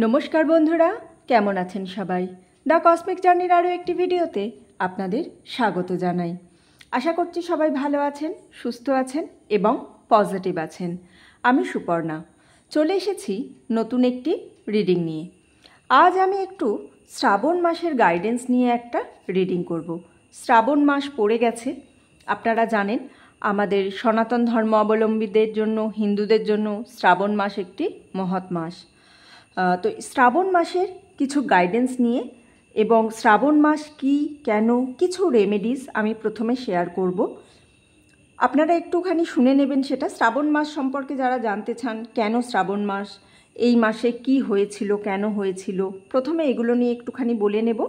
নমস্কার বন্ধুরা, কেমন আছেন সবাই? দ্য কসমিক জার্নির আরও একটি ভিডিওতে আপনাদের স্বাগত জানাই। আশা করছি সবাই ভালো আছেন, সুস্থ আছেন এবং পজিটিভ আছেন। আমি সুপর্ণা চলে এসেছি নতুন একটি রিডিং নিয়ে। আজ আমি একটু শ্রাবণ মাসের গাইডেন্স নিয়ে একটা রিডিং করব। শ্রাবণ মাস পড়ে গেছে, আপনারা জানেন আমাদের সনাতন ধর্ম অবলম্বীদের জন্য, হিন্দুদের জন্য শ্রাবণ মাস একটি মহৎ মাস। তো শ্রাবণ মাসের কিছু গাইডেন্স নিয়ে এবং শ্রাবণ মাস কি, কেন, কিছু রেমেডিস আমি প্রথমে শেয়ার করব। আপনারা একটুখানি শুনে নেবেন সেটা। শ্রাবণ মাস সম্পর্কে যারা জানতে চান, কেন শ্রাবণ মাস, এই মাসে কি হয়েছিল, কেন হয়েছিল, প্রথমে এগুলো নিয়ে একটুখানি বলে নেব।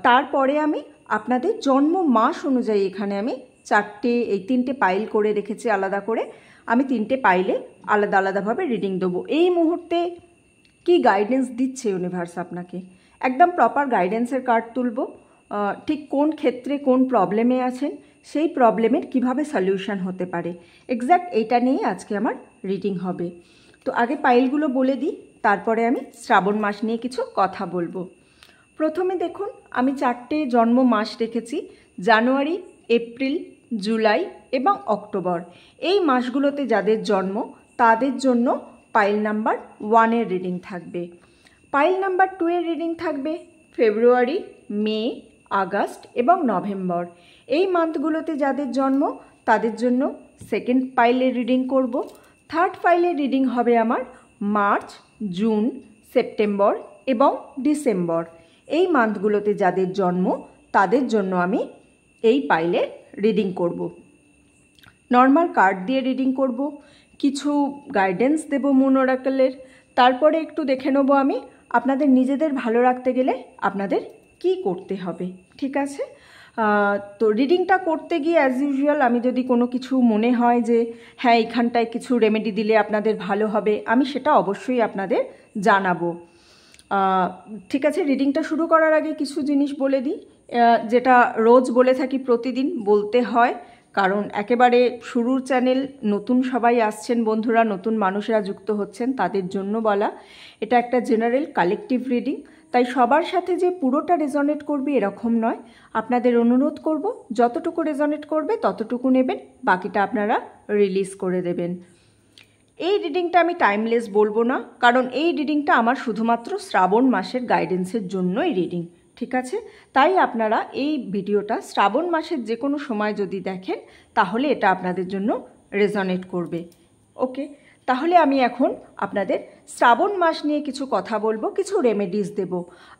তারপরে আমি আপনাদের জন্ম মাস অনুযায়ী এখানে আমি তিনটে পাইল করে রেখেছি আলাদা করে। আমি তিনটে পাইলে আলাদা আলাদাভাবে রিডিং দেবো। এই মুহূর্তে কি গাইডেন্স দিচ্ছে ইউনিভার্স আপনাকে, একদম প্রপার গাইডেন্সের কার্ড তুলব। ঠিক কোন ক্ষেত্রে কোন প্রবলেমে আছেন, সেই প্রবলেমের কিভাবে সলিউশন হতে পারে, এক্স্যাক্ট এইটা নিয়েই আজকে আমার রিডিং হবে। তো আগে পাইলগুলো বলে দিই, তারপরে আমি শ্রাবণ মাস নিয়ে কিছু কথা বলবো। প্রথমে দেখুন, আমি 4টে জন্ম মাস রেখেছি: জানুয়ারি, এপ্রিল, জুলাই এবং অক্টোবর। এই মাসগুলোতে যাদের জন্ম তাদের জন্য পাইল নাম্বার 1-এর রিডিং থাকবে। পাইল নাম্বার 2-এর রিডিং থাকবে ফেব্রুয়ারি, মে, আগস্ট এবং নভেম্বর। এই মান্থগুলোতে যাদের জন্ম তাদের জন্য সেকেন্ড পাইলের রিডিং করব। থার্ড পাইলের রিডিং হবে আমার মার্চ, জুন, সেপ্টেম্বর এবং ডিসেম্বর। এই মান্থগুলোতে যাদের জন্ম তাদের জন্য আমি এই পাইলে রিডিং করব। নর্মাল কার্ড দিয়ে রিডিং করব, কিছু গাইডেন্স দেব মুন ওরাকেলের, তারপরে একটু দেখে নেব আমি আপনাদের নিজেদের ভালো রাখতে গেলে আপনাদের কি করতে হবে। ঠিক আছে? তো রিডিংটা করতে গিয়ে অ্যাজ ইউজুয়াল আমি যদি কোনো কিছু মনে হয় যে হ্যাঁ এখানটায় কিছু রেমেডি দিলে আপনাদের ভালো হবে, আমি সেটা অবশ্যই আপনাদের জানাবো। ঠিক আছে, রিডিংটা শুরু করার আগে কিছু জিনিস বলে দিই, যেটা রোজ বলে থাকি, প্রতিদিন বলতে হয়, কারণ একেবারে শুরুর চ্যানেল, নতুন সবাই আসছেন বন্ধুরা, নতুন মানুষেরা যুক্ত হচ্ছেন, তাদের জন্য বলা। এটা একটা জেনারেল কালেকটিভ রিডিং, তাই সবার সাথে যে পুরোটা রেজনেট করবে এরকম নয়। আপনাদের অনুরোধ করব যতটুকু রেজনেট করবে ততটুকু নেবেন, বাকিটা আপনারা রিলিজ করে দেবেন। এই রিডিংটা আমি টাইমলেস বলবো না, কারণ এই রিডিংটা আমার শুধুমাত্র শ্রাবণ মাসের গাইডেন্সের জন্যই রিডিং। ঠিক আছে? তাই আপনারা এই ভিডিওটা শ্রাবণ মাসের যে কোনো সময় যদি দেখেন তাহলে এটা আপনাদের জন্য রেজনেট করবে। ওকে, তাহলে আমি এখন আপনাদের শ্রাবণ মাস নিয়ে কিছু কথা বলবো, কিছু রেমেডিস দেব।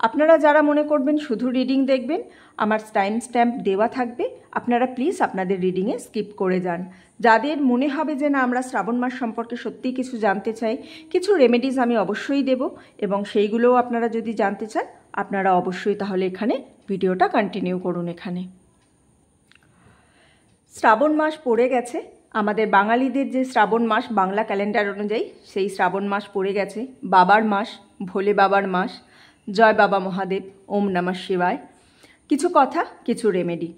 আপনারা যারা মনে করবেন শুধু রিডিং দেখবেন, আমার টাইম স্ট্যাম্প দেওয়া থাকবে, আপনারা প্লিজ আপনাদের রিডিংয়ে স্কিপ করে যান। যাদের মনে হবে যে না আমরা শ্রাবণ মাস সম্পর্কে সত্যিই কিছু জানতে চাই, কিছু রেমেডিস আমি অবশ্যই দেব, এবং সেইগুলোও আপনারা যদি জানতে চান আপনারা অবশ্যই তাহলে এখানে ভিডিওটা কন্টিনিউ করুন। এখানে শ্রাবণ মাস পড়ে গেছে, আমাদের বাঙালিদের যে শ্রাবণ মাস বাংলা ক্যালেন্ডার অনুযায়ী, সেই শ্রাবণ মাস পড়ে গেছে। বাবার মাস, ভোলে বাবার মাস। জয় বাবা মহাদেব, ওম নমঃ শিবায়। কিছু কথা, কিছু রেমেডি।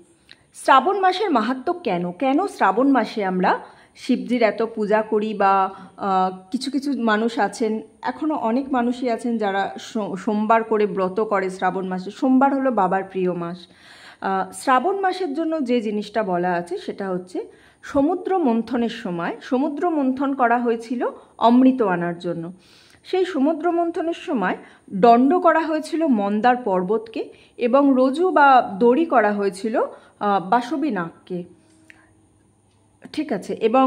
শ্রাবণ মাসের মাহাত্ম্য কেন, কেন শ্রাবণ মাসে আমরা শিবজির এত পূজা করি, বা কিছু কিছু মানুষ আছেন, এখনও অনেক মানুষই আছেন যারা সোমবার করে ব্রত করে শ্রাবণ মাসে। সোমবার হলো বাবার প্রিয় মাস। শ্রাবণ মাসের জন্য যে জিনিসটা বলা আছে সেটা হচ্ছে সমুদ্র মন্থনের সময় সমুদ্র মন্থন করা হয়েছিল অমৃত আনার জন্য। সেই সমুদ্র মন্থনের সময় দণ্ড করা হয়েছিল মন্দার পর্বতকে, এবং রজু বা দড়ি করা হয়েছিল বাসবী নাগকে। ঠিক আছে? এবং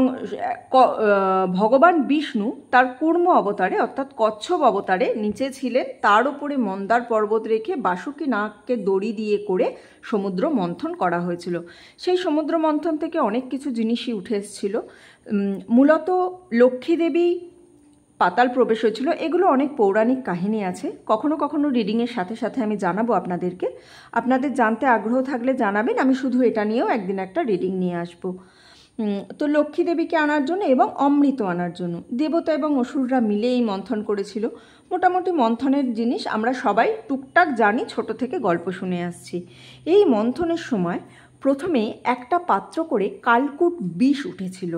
ভগবান বিষ্ণু তার কূর্ম অবতারে অর্থাৎ কচ্ছপ অবতারে নিচে ছিলেন, তার উপরে মন্দার পর্বত রেখে বাসুকী নাগকে দড়ি দিয়ে করে সমুদ্র মন্থন করা হয়েছিল। সেই সমুদ্র মন্থন থেকে অনেক কিছু জিনিসই উঠে এসেছিল। মূলত লক্ষ্মী দেবী পাতাল প্রবেশ হয়েছিল। এগুলো অনেক পৌরাণিক কাহিনী আছে, কখনো কখনো রিডিংয়ের সাথে সাথে আমি জানাবো আপনাদেরকে। আপনাদের জানতে আগ্রহ থাকলে জানাবেন, আমি শুধু এটা নিয়েও একদিন একটা রিডিং নিয়ে আসবো। তো লক্ষ্মী দেবীকে আনার জন্য এবং অমৃত আনার জন্য দেবতা এবং অসুররা মিলে এই মন্থন করেছিল। মোটামুটি মন্থনের জিনিস আমরা সবাই টুকটাক জানি, ছোট থেকে গল্প শুনে আসছি। এই মন্থনের সময় প্রথমে একটা পাত্র করে কালকূট বিষ উঠেছিল।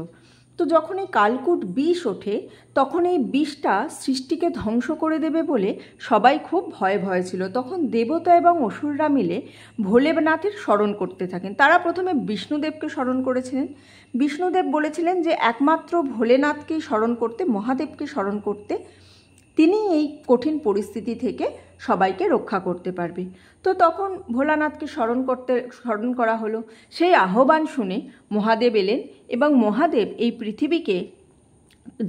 তো যখন এই কালকূট বিষ ওঠে তখন এই বিষটা সৃষ্টিকে ধ্বংস করে দেবে বলে সবাই খুব ভয়ে ভয়ে ছিল। তখন দেবতা এবং অসুররা মিলে ভোলেনাথের স্মরণ করতে থাকেন। তারা প্রথমে বিষ্ণুদেবকে স্মরণ করেছিলেন। বিষ্ণুদেব বলেছিলেন যে একমাত্র ভোলেনাথকেই স্মরণ করতে, মহাদেবকে স্মরণ করতে, তিনি এই কঠিন পরিস্থিতি থেকে সবাইকে রক্ষা করতে পারবে। তো তখন ভোলানাথকে স্মরণ করা হলো। সেই আহ্বান শুনে মহাদেব এলেন এবং মহাদেব এই পৃথিবীকে,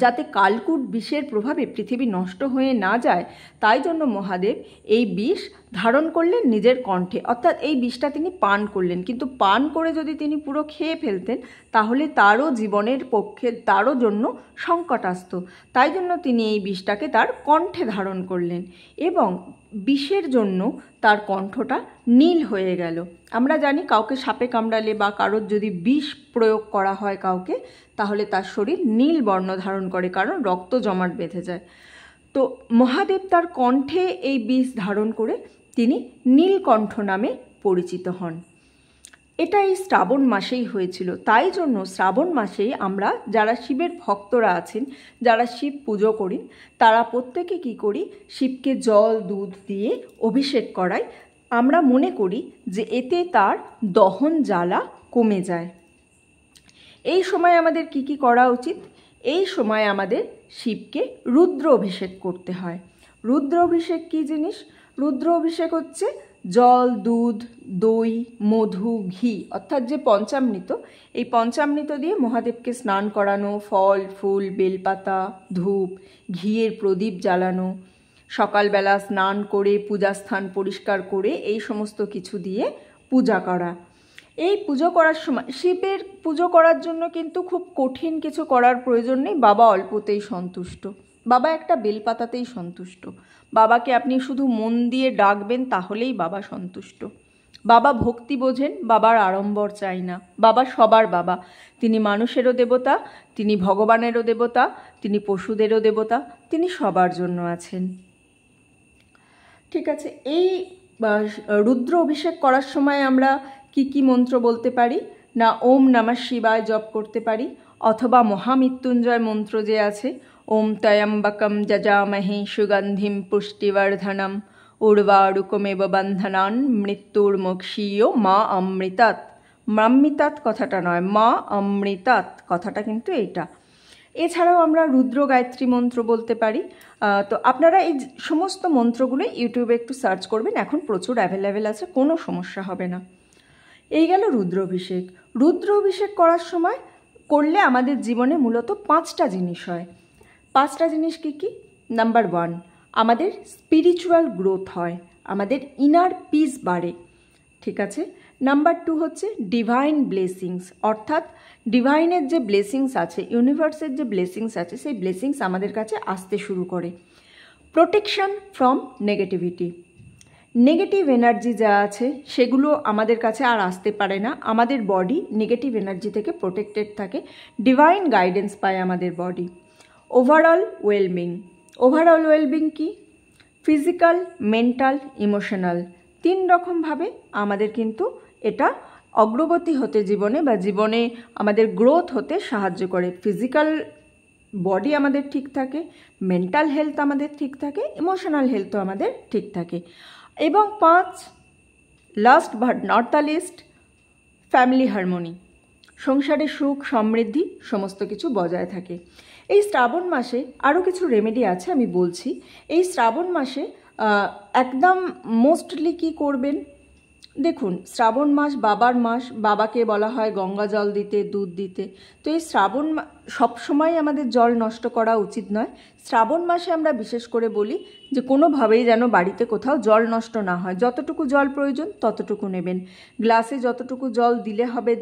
যাতে কালকূট বিষের প্রভাবে পৃথিবী নষ্ট হয়ে না যায়, তাই জন্য মহাদেব এই বিষ ধারণ করলেন নিজের কণ্ঠে, অর্থাৎ এই বিষটা তিনি পান করলেন। কিন্তু পান করে যদি তিনি পুরো খেয়ে ফেলতেন তাহলে তারও জীবনের পক্ষে, তারও জন্য সংকট আসত। তাই জন্য তিনি এই বিষটাকে তার কণ্ঠে ধারণ করলেন এবং বিষের জন্য তার কণ্ঠটা নীল হয়ে গেল। আমরা জানি কাউকে সাপে কামড়ালে বা কারোর যদি বিষ প্রয়োগ করা হয় কাউকে, তাহলে তার শরীর নীল বর্ণ ধারণ করে, কারণ রক্ত জমাট বেঁধে যায়। তো মহাদেব তার কণ্ঠে এই বিষ ধারণ করে তিনি নীলকণ্ঠ নামে পরিচিত হন। এটা এই শ্রাবণ মাসেই হয়েছিল। তাই জন্য শ্রাবণ মাসেই আমরা যারা শিবের ভক্তরা আছেন, যারা শিব পুজো করি, তারা প্রত্যেকে কী করি, শিবকে জল দুধ দিয়ে অভিষেক করাই। আমরা মনে করি যে এতে তার দহন জ্বালা কমে যায়। এই সময় আমাদের কি কি করা উচিত? এই সময় আমাদের শিবকে রুদ্র অভিষেক করতে হয়। রুদ্র অভিষেক কী জিনিস? রুদ্র অভিষেক হচ্ছে জল, দুধ, দই, মধু, ঘি, অর্থাৎ যে পঞ্চামৃত, এই পঞ্চামৃত দিয়ে মহাদেবকে স্নান করানো, ফল ফুল, বেলপাতা, ধূপ, ঘিয়ের প্রদীপ জ্বালানো, সকালবেলা স্নান করে পূজাস্থান পরিষ্কার করে এই সমস্ত কিছু দিয়ে পূজা করা। এই পুজো করার সময় শিবের পুজো করার জন্য কিন্তু খুব কঠিন কিছু করার প্রয়োজন নেই। বাবা অল্পতেই সন্তুষ্ট, বাবা একটা বেলপাতাতেই সন্তুষ্ট। বাবাকে আপনি শুধু মন দিয়ে ডাকবেন তাহলেই বাবা সন্তুষ্ট। বাবা ভক্তি বোঝেন, বাবার আড়ম্বর চাই না। বাবা সবার বাবা, তিনি মানুষেরও দেবতা, তিনি ভগবানেরও দেবতা, তিনি পশুদেরও দেবতা, তিনি সবার জন্য আছেন। ঠিক আছে, এই রুদ্র অভিষেক করার সময় আমরা কি কি মন্ত্র বলতে পারি? না, ওম নমঃ শিবায় জপ করতে পারি, অথবা মহামৃত্যুঞ্জয় মন্ত্র যে আছে, ওম ত্র্যম্বকম যজামহে সুগন্ধিম পুষ্টিবর্ধনম উর্বারুকমেব বন্ধনান মৃত্যুর্মোক্ষীয় মা অমৃতাৎ। মামৃতাৎ কথাটা নয়, মা অমৃতাৎ কথাটা কিন্তু এইটা। এছাড়াও আমরা রুদ্র গায়ত্রী মন্ত্র বলতে পারি। তো আপনারা এই সমস্ত মন্ত্রগুলো ইউটিউবে একটু সার্চ করবেন, এখন প্রচুর অ্যাভেলেবেল আছে, কোনো সমস্যা হবে না। এই গেল রুদ্র অভিষেক। রুদ্র অভিষেক করার সময় করলে আমাদের জীবনে মূলত 5টা জিনিস হয়। 5টা জিনিস কি কি? নাম্বার 1, আমাদের স্পিরিচুয়াল গ্রোথ হয়, আমাদের ইনার পিস বাড়ে। ঠিক আছে। নাম্বার 2 হচ্ছে ডিভাইন ব্লেসিংস, অর্থাৎ ডিভাইনের যে ব্লেসিংস আছে, ইউনিভার্সের যে ব্লেসিংস আছে, সেই ব্লেসিংস আমাদের কাছে আসতে শুরু করে। Protection from negativity, negative energy যা আছে সেগুলো আমাদের কাছে আর আসতে পারে না। আমাদের বডি নেগেটিভ এনার্জি থেকে প্রোটেক্টেড থাকে, ডিভাইন গাইডেন্স পায় আমাদের body. Overall wellbeing, overall wellbeing কি? ফিজিক্যাল, মেন্টাল, ইমোশনাল, 3 রকমভাবে আমাদের কিন্তু এটা অগ্রগতি হতে জীবনে বা জীবনে আমাদের গ্রোথ হতে সাহায্য করে। ফিজিক্যাল বডি আমাদের ঠিক থাকে, মেন্টাল হেলথ আমাদের ঠিক থাকে, ইমোশনাল হেলথও আমাদের ঠিক থাকে। এবং 5, last but not the least, family harmony, সংসারে সুখ সমৃদ্ধি সমস্ত কিছু বজায় থাকে। এই শ্রাবণ মাসে আরও কিছু রেমেডি আছে, আমি বলছি। এই শ্রাবণ মাসে একদম মোস্টলি কি করবেন? দেখুন, শ্রাবণ মাস বাবার মাস, বাবাকে বলা হয় গঙ্গা জল দিতে, দুধ দিতে। তো এই শ্রাবণ সবসময় আমাদের জল নষ্ট করা উচিত নয়। শ্রাবণ মাসে আমরা বিশেষ করে বলি যে কোনোভাবেই যেন বাড়িতে কোথাও জল নষ্ট না হয়। যতটুকু জল প্রয়োজন ততটুকু নেবেন, গ্লাসে যতটুকু জল দিলে হবে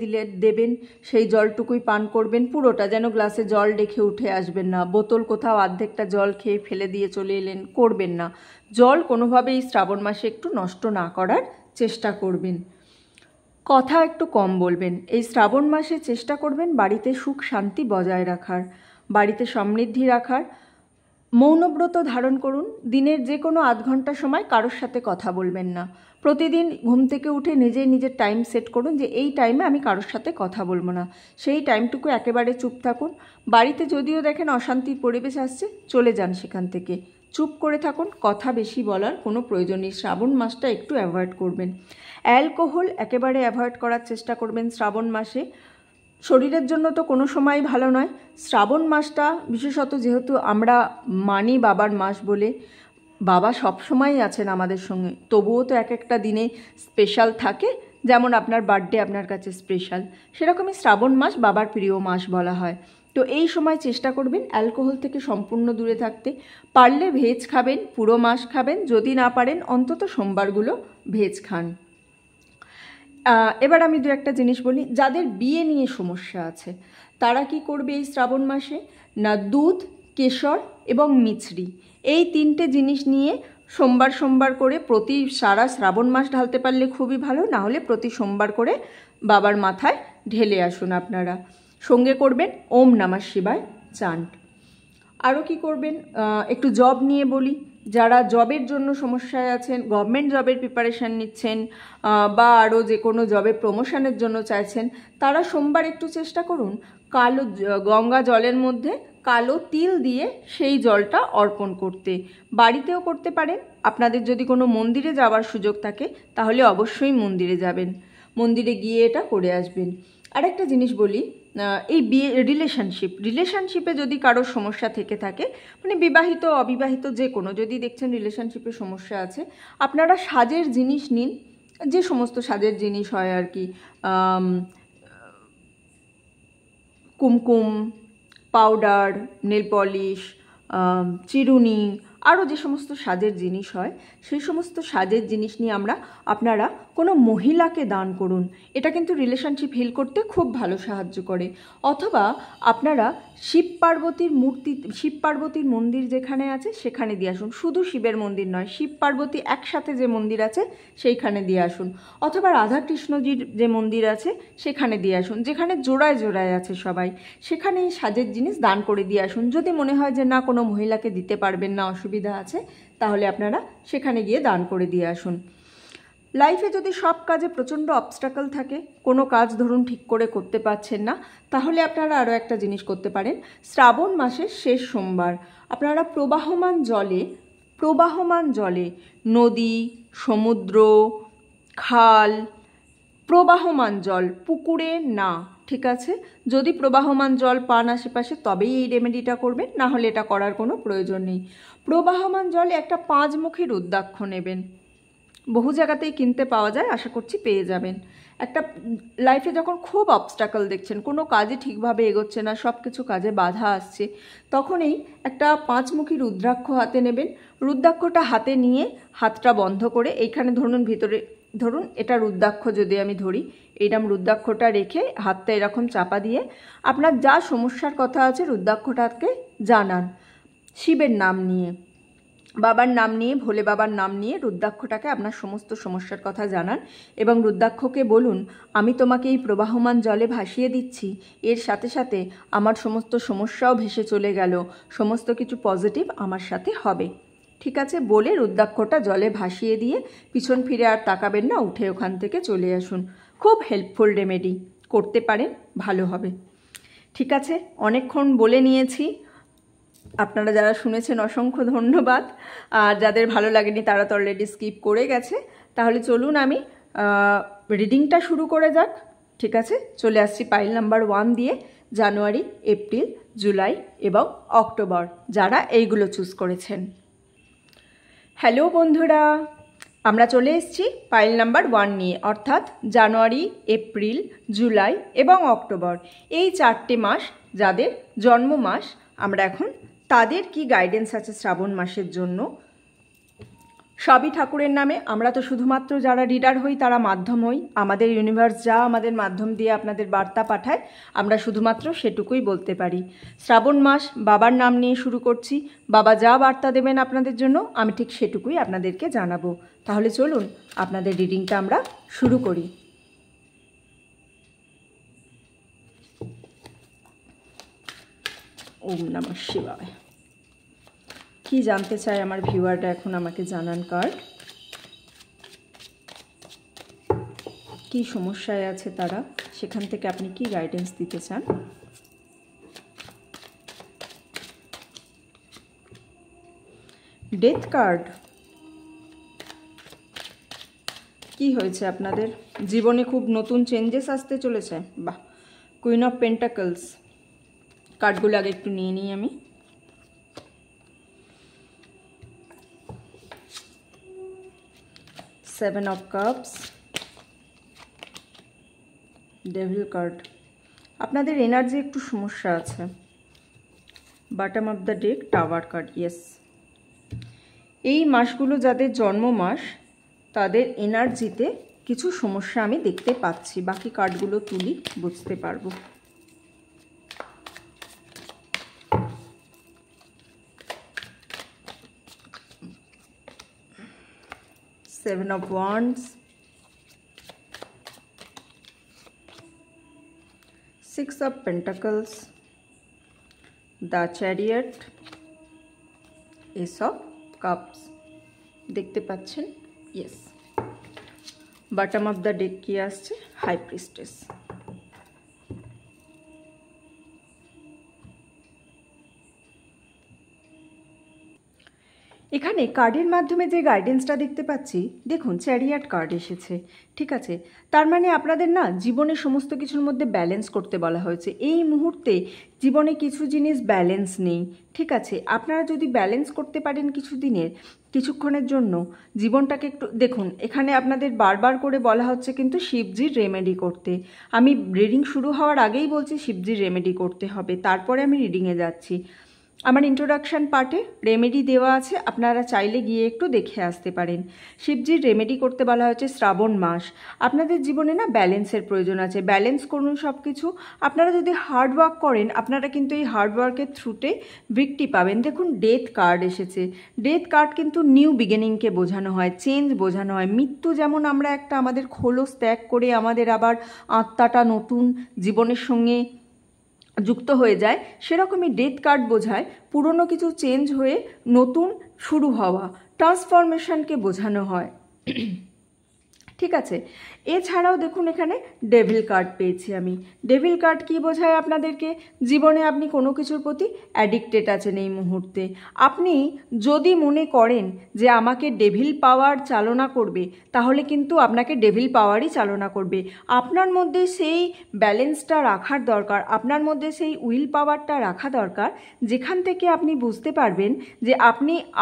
দেবেন, সেই জলটুকুই পান করবেন। পুরোটা যেন গ্লাসে জল রেখে উঠে আসবেন না, বোতল কোথাও অর্ধেকটা জল খেয়ে ফেলে দিয়ে চলে এলেন, করবেন না। জল কোনোভাবেই শ্রাবণ মাসে একটু নষ্ট না করার চেষ্টা করবেন। কথা একটু কম বলবেন। এই শ্রাবণ মাসে চেষ্টা করবেন বাড়িতে সুখ শান্তি বজায় রাখার, বাড়িতে সমৃদ্ধি রাখার। মৌনব্রত ধারণ করুন। দিনের যে কোনো আধ ঘন্টা সময় কারোর সাথে কথা বলবেন না। প্রতিদিন ঘুম থেকে উঠে নিজের টাইম সেট করুন যে এই টাইমে আমি কারোর সাথে কথা বলবো না। সেই টাইমটুকু একেবারে চুপ থাকুন। বাড়িতে যদিও দেখেন অশান্তির পরিবেশ আসছে, চলে যান সেখান থেকে, চুপ করে থাকুন। কথা বেশি বলার কোনো প্রয়োজন নেই। শ্রাবণ মাসটা একটু অ্যাভয়েড করবেন। অ্যালকোহল একেবারে অ্যাভয়েড করার চেষ্টা করবেন শ্রাবণ মাসে। শরীরের জন্য তো কোনো সময় ভালো নয়। শ্রাবণ মাসটা বিশেষত যেহেতু আমরা মানি বাবার মাস বলে, বাবা সবসময়ই আছেন আমাদের সঙ্গে, তবুও তো এক একটা দিনে স্পেশাল থাকে। যেমন আপনার বার্থডে আপনার কাছে স্পেশাল, সেরকমই শ্রাবণ মাস বাবার প্রিয় মাস বলা হয়। তো এই সময় চেষ্টা করবেন অ্যালকোহল থেকে সম্পূর্ণ দূরে থাকতে। পারলে ভেজ খাবেন, পুরো মাস খাবেন, যদি না পারেন অন্তত সোমবারগুলো ভেজ খান। এবার আমি দু একটা জিনিস বলি। যাদের বিয়ে নিয়ে সমস্যা আছে তারা কি করবে এই শ্রাবণ মাসে? না, দুধ, কেশর এবং মিছরি, এই তিনটে জিনিস নিয়ে সোমবার করে প্রতি সারা শ্রাবণ মাস ঢালতে পারলে খুবই ভালো, না হলে প্রতি সোমবার করে বাবার মাথায় ঢেলে আসুন আপনারা। সঙ্গে করবেন ওম নমঃ শিবায় চান্ট। আরও কি করবেন? একটু জব নিয়ে বলি। যারা জবের জন্য সমস্যায় আছেন, গভর্নমেন্ট জবের প্রিপারেশান নিচ্ছেন বা আরও যে কোনো জবে প্রমোশনের জন্য চাইছেন, তারা সোমবার একটু চেষ্টা করুন কালো গঙ্গা জলের মধ্যে কালো তিল দিয়ে সেই জলটা অর্পণ করতে। বাড়িতেও করতে পারেন। আপনাদের যদি কোনো মন্দিরে যাওয়ার সুযোগ থাকে তাহলে অবশ্যই মন্দিরে যাবেন, মন্দিরে গিয়ে এটা করে আসবেন। আরেকটা জিনিস বলি, এই বিয়ে রিলেশনশিপে যদি কারোর সমস্যা থেকে থাকে, মানে বিবাহিত অবিবাহিত যে কোনো, যদি দেখছেন রিলেশনশিপে সমস্যা আছে, আপনারা সাজের জিনিস নিন। যে সমস্ত সাজের জিনিস হয় আর কি, কুমকুম, পাউডার, নেল পলিশ, চিরুনি, আরও যে সমস্ত সাজের জিনিস হয় সেই সমস্ত সাজের জিনিস নিয়ে আপনারা কোনো মহিলাকে দান করুন। এটা কিন্তু রিলেশনশিপ হিল করতে খুব ভালো সাহায্য করে। অথবা আপনারা শিব পার্বতীর মন্দির যেখানে আছে সেখানে দিয়ে আসুন। শুধু শিবের মন্দির নয়, শিব পার্বতী একসাথে যে মন্দির আছে সেইখানে দিয়ে আসুন। অথবা রাধাকৃষ্ণজির যে মন্দির আছে সেখানে দিয়ে আসুন। যেখানে জোড়ায় আছে সবাই, সেখানে এই সাজের জিনিস দান করে দিয়ে আসুন। যদি মনে হয় যে না কোনো মহিলাকে দিতে পারবেন না, অসুবিধা আছে, তাহলে আপনারা সেখানে গিয়ে দান করে দিয়ে আসুন। লাইফে যদি সব কাজে প্রচণ্ড অবস্ট্রাকল থাকে, কোনো কাজ ধরুন ঠিক করে করতে পারছেন না, তাহলে আপনারা আরও একটা জিনিস করতে পারেন। শ্রাবণ মাসের শেষ সোমবার আপনারা প্রবাহমান জলে নদী, সমুদ্র, খাল, প্রবাহমান জল, পুকুরে না, ঠিক আছে? যদি প্রবাহমান জল পান আশেপাশে তবেই এই রেমেডিটা করবেন, না হলে এটা করার কোনো প্রয়োজন নেই। প্রবাহমান জলে একটা 5 মুখী রুদ্রাক্ষ নেবেন। বহু জায়গাতেই কিনতে পাওয়া যায়, আশা করছি পেয়ে যাবেন। একটা লাইফে যখন খুব অবস্ট্রাকল দেখছেন, কোনো কাজে ঠিকভাবে এগোচ্ছে না, সব কিছু কাজে বাধা আসছে, তখনই একটা 5 মুখী রুদ্রাক্ষ হাতে নেবেন। রুদ্রাক্ষটা হাতে নিয়ে হাতটা বন্ধ করে এইখানে ধরুন এটা রুদ্রাক্ষ, যদি আমি ধরি এইরকম রুদ্রাক্ষটা রেখে হাতটা এরকম চাপা দিয়ে আপনার যা সমস্যার কথা আছে রুদ্রাক্ষটাকে জানান। শিবের নাম নিয়ে, বাবার নাম নিয়ে, ভোলে বাবার নাম নিয়ে রুদ্রাক্ষটাকে আপনার সমস্ত সমস্যার কথা জানান এবং রুদ্রাক্ষকে বলুন, আমি তোমাকে এই প্রবাহমান জলে ভাসিয়ে দিচ্ছি, এর সাথে সাথে আমার সমস্ত সমস্যাও ভেসে চলে গেল, সমস্ত কিছু পজিটিভ আমার সাথে হবে। ঠিক আছে? বলে রুদ্রাক্ষটা জলে ভাসিয়ে দিয়ে পিছন ফিরে আর তাকাবেন না, উঠে ওখান থেকে চলে আসুন। খুব হেল্পফুল রেমেডি, করতে পারেন, ভালো হবে। ঠিক আছে, অনেকক্ষণ বলে নিয়েছি। আপনারা যারা শুনেছেন অসংখ্য ধন্যবাদ, আর যাদের ভালো লাগেনি তারা তো অলরেডি স্কিপ করে গেছে। তাহলে চলুন আমি রিডিংটা শুরু করে যাক। ঠিক আছে, চলে আসছি পাইল নাম্বার 1 দিয়ে। জানুয়ারি, এপ্রিল, জুলাই এবং অক্টোবর যারা এইগুলো চুজ করেছেন। হ্যালো বন্ধুরা, আমরা চলে এসেছি পাইল নাম্বার 1 নিয়ে, অর্থাৎ জানুয়ারি, এপ্রিল, জুলাই এবং অক্টোবর, এই 4টে মাস যাদের জন্ম মাস। আমরা এখন তাদের কি গাইডেন্স আছে শ্রাবণ মাসের জন্য, সবই ঠাকুরের নামে। আমরা তো শুধুমাত্র যারা রিডার হই তারা মাধ্যম হই। আমাদের ইউনিভার্স যা আমাদের মাধ্যম দিয়ে আপনাদের বার্তা পাঠায় আমরা শুধুমাত্র সেটুকুই বলতে পারি। শ্রাবণ মাস বাবার নাম নিয়ে শুরু করছি। বাবা যা বার্তা দেবেন আপনাদের জন্য আমি ঠিক সেটুকুই আপনাদেরকে জানাবো। তাহলে চলুন আপনাদের রিডিংটা আমরা শুরু করি। ওম নমঃ শিবায়। কি জানতে চায় আমার ভিউয়াররা এখন আমাকে জানান কার্ড। কি সমস্যায় আছে তারা, সেখান থেকে আপনি কি গাইডেন্স দিতে চান। Death card. কি হয়েছে আপনাদের জীবনে? খুব নতুন চেঞ্জেস আসতে চলেছে। বাহ। Queen of pentacles. কার্ডগুলো আগে একটু নিয়ে নিই আমি। Seven of cups, devil card. আপনাদের এনার্জি একটু সমস্যা আছে। Bottom of the day, tower card. Yes, এই মাসগুলো যাদের জন্ম মাস তাদের এনার্জিতে কিছু সমস্যা আমি দেখতে পাচ্ছি। বাকি কার্ডগুলো তুলি, বুঝতে পারবো। Seven of wands, six of pentacles, the chariot, ace of cups. দেখতে পাচ্ছেন? Yes. Bottom of the deck কি আসছে? High priestess. এখানে কার্ডের মাধ্যমে যে গাইডেন্সটা দেখতে পাচ্ছি, দেখুন চ্যারিয়াট কার্ড এসেছে। ঠিক আছে, তার মানে আপনাদের না জীবনে সমস্ত কিছুর মধ্যে ব্যালেন্স করতে বলা হয়েছে। এই মুহূর্তে জীবনে কিছু জিনিস ব্যালেন্স নেই। ঠিক আছে, আপনারা যদি ব্যালেন্স করতে পারেন কিছুক্ষণের জন্য জীবনটাকে একটু দেখুন। এখানে আপনাদের বারবার করে বলা হচ্ছে কিন্তু শিবজির রেমেডি করতে। আমি রিডিং শুরু হওয়ার আগেই বলছি শিবজির রেমেডি করতে হবে, তারপরে আমি রিডিংয়ে যাচ্ছি। আমার ইন্ট্রোডাকশান পার্টে রেমেডি দেওয়া আছে, আপনারা চাইলে গিয়ে একটু দেখে আসতে পারেন। শিবজির রেমেডি করতে বলা হয়েছে শ্রাবণ মাস। আপনাদের জীবনে না ব্যালেন্সের প্রয়োজন আছে, ব্যালেন্স করুন সব কিছু। আপনারা যদি হার্ড ওয়ার্ক করেন, আপনারা কিন্তু এই হার্ড ওয়ার্কের থ্রুতে ভিক্টি পাবেন। দেখুন ডেথ কার্ড এসেছে। ডেথ কার্ড কিন্তু নিউ বিগিনিংকে বোঝানো হয়, চেঞ্জ বোঝানো হয়। মৃত্যু যেমন আমরা একটা আমাদের খোলস ত্যাগ করে আমাদের আবার আত্মাটা নতুন জীবনের সঙ্গে যুক্ত হয়ে যায়, সেরকমই ডেথ কার্ড বোঝায় পুরনো কিছু চেঞ্জ হয়ে নতুন শুরু হওয়া, ট্রান্সফরমেশনকে বোঝানো হয়। ঠিক আছে, এছাড়াও দেখুন এখানে ডেভিল কার্ড পেয়েছি আমি। ডেভিল কার্ড কি বোঝায় আপনাদেরকে? জীবনে আপনি কোনো কিছুর প্রতি অ্যাডিক্টেড আছেন এই মুহূর্তে। আপনি যদি মনে করেন যে আমাকে ডেভিল পাওয়ার চালনা করবে, তাহলে কিন্তু আপনাকে ডেভিল পাওয়ারই চালনা করবে। আপনার মধ্যে সেই ব্যালেন্সটা রাখার দরকার, আপনার মধ্যে সেই উইল পাওয়ারটা রাখা দরকার, যেখান থেকে আপনি বুঝতে পারবেন যে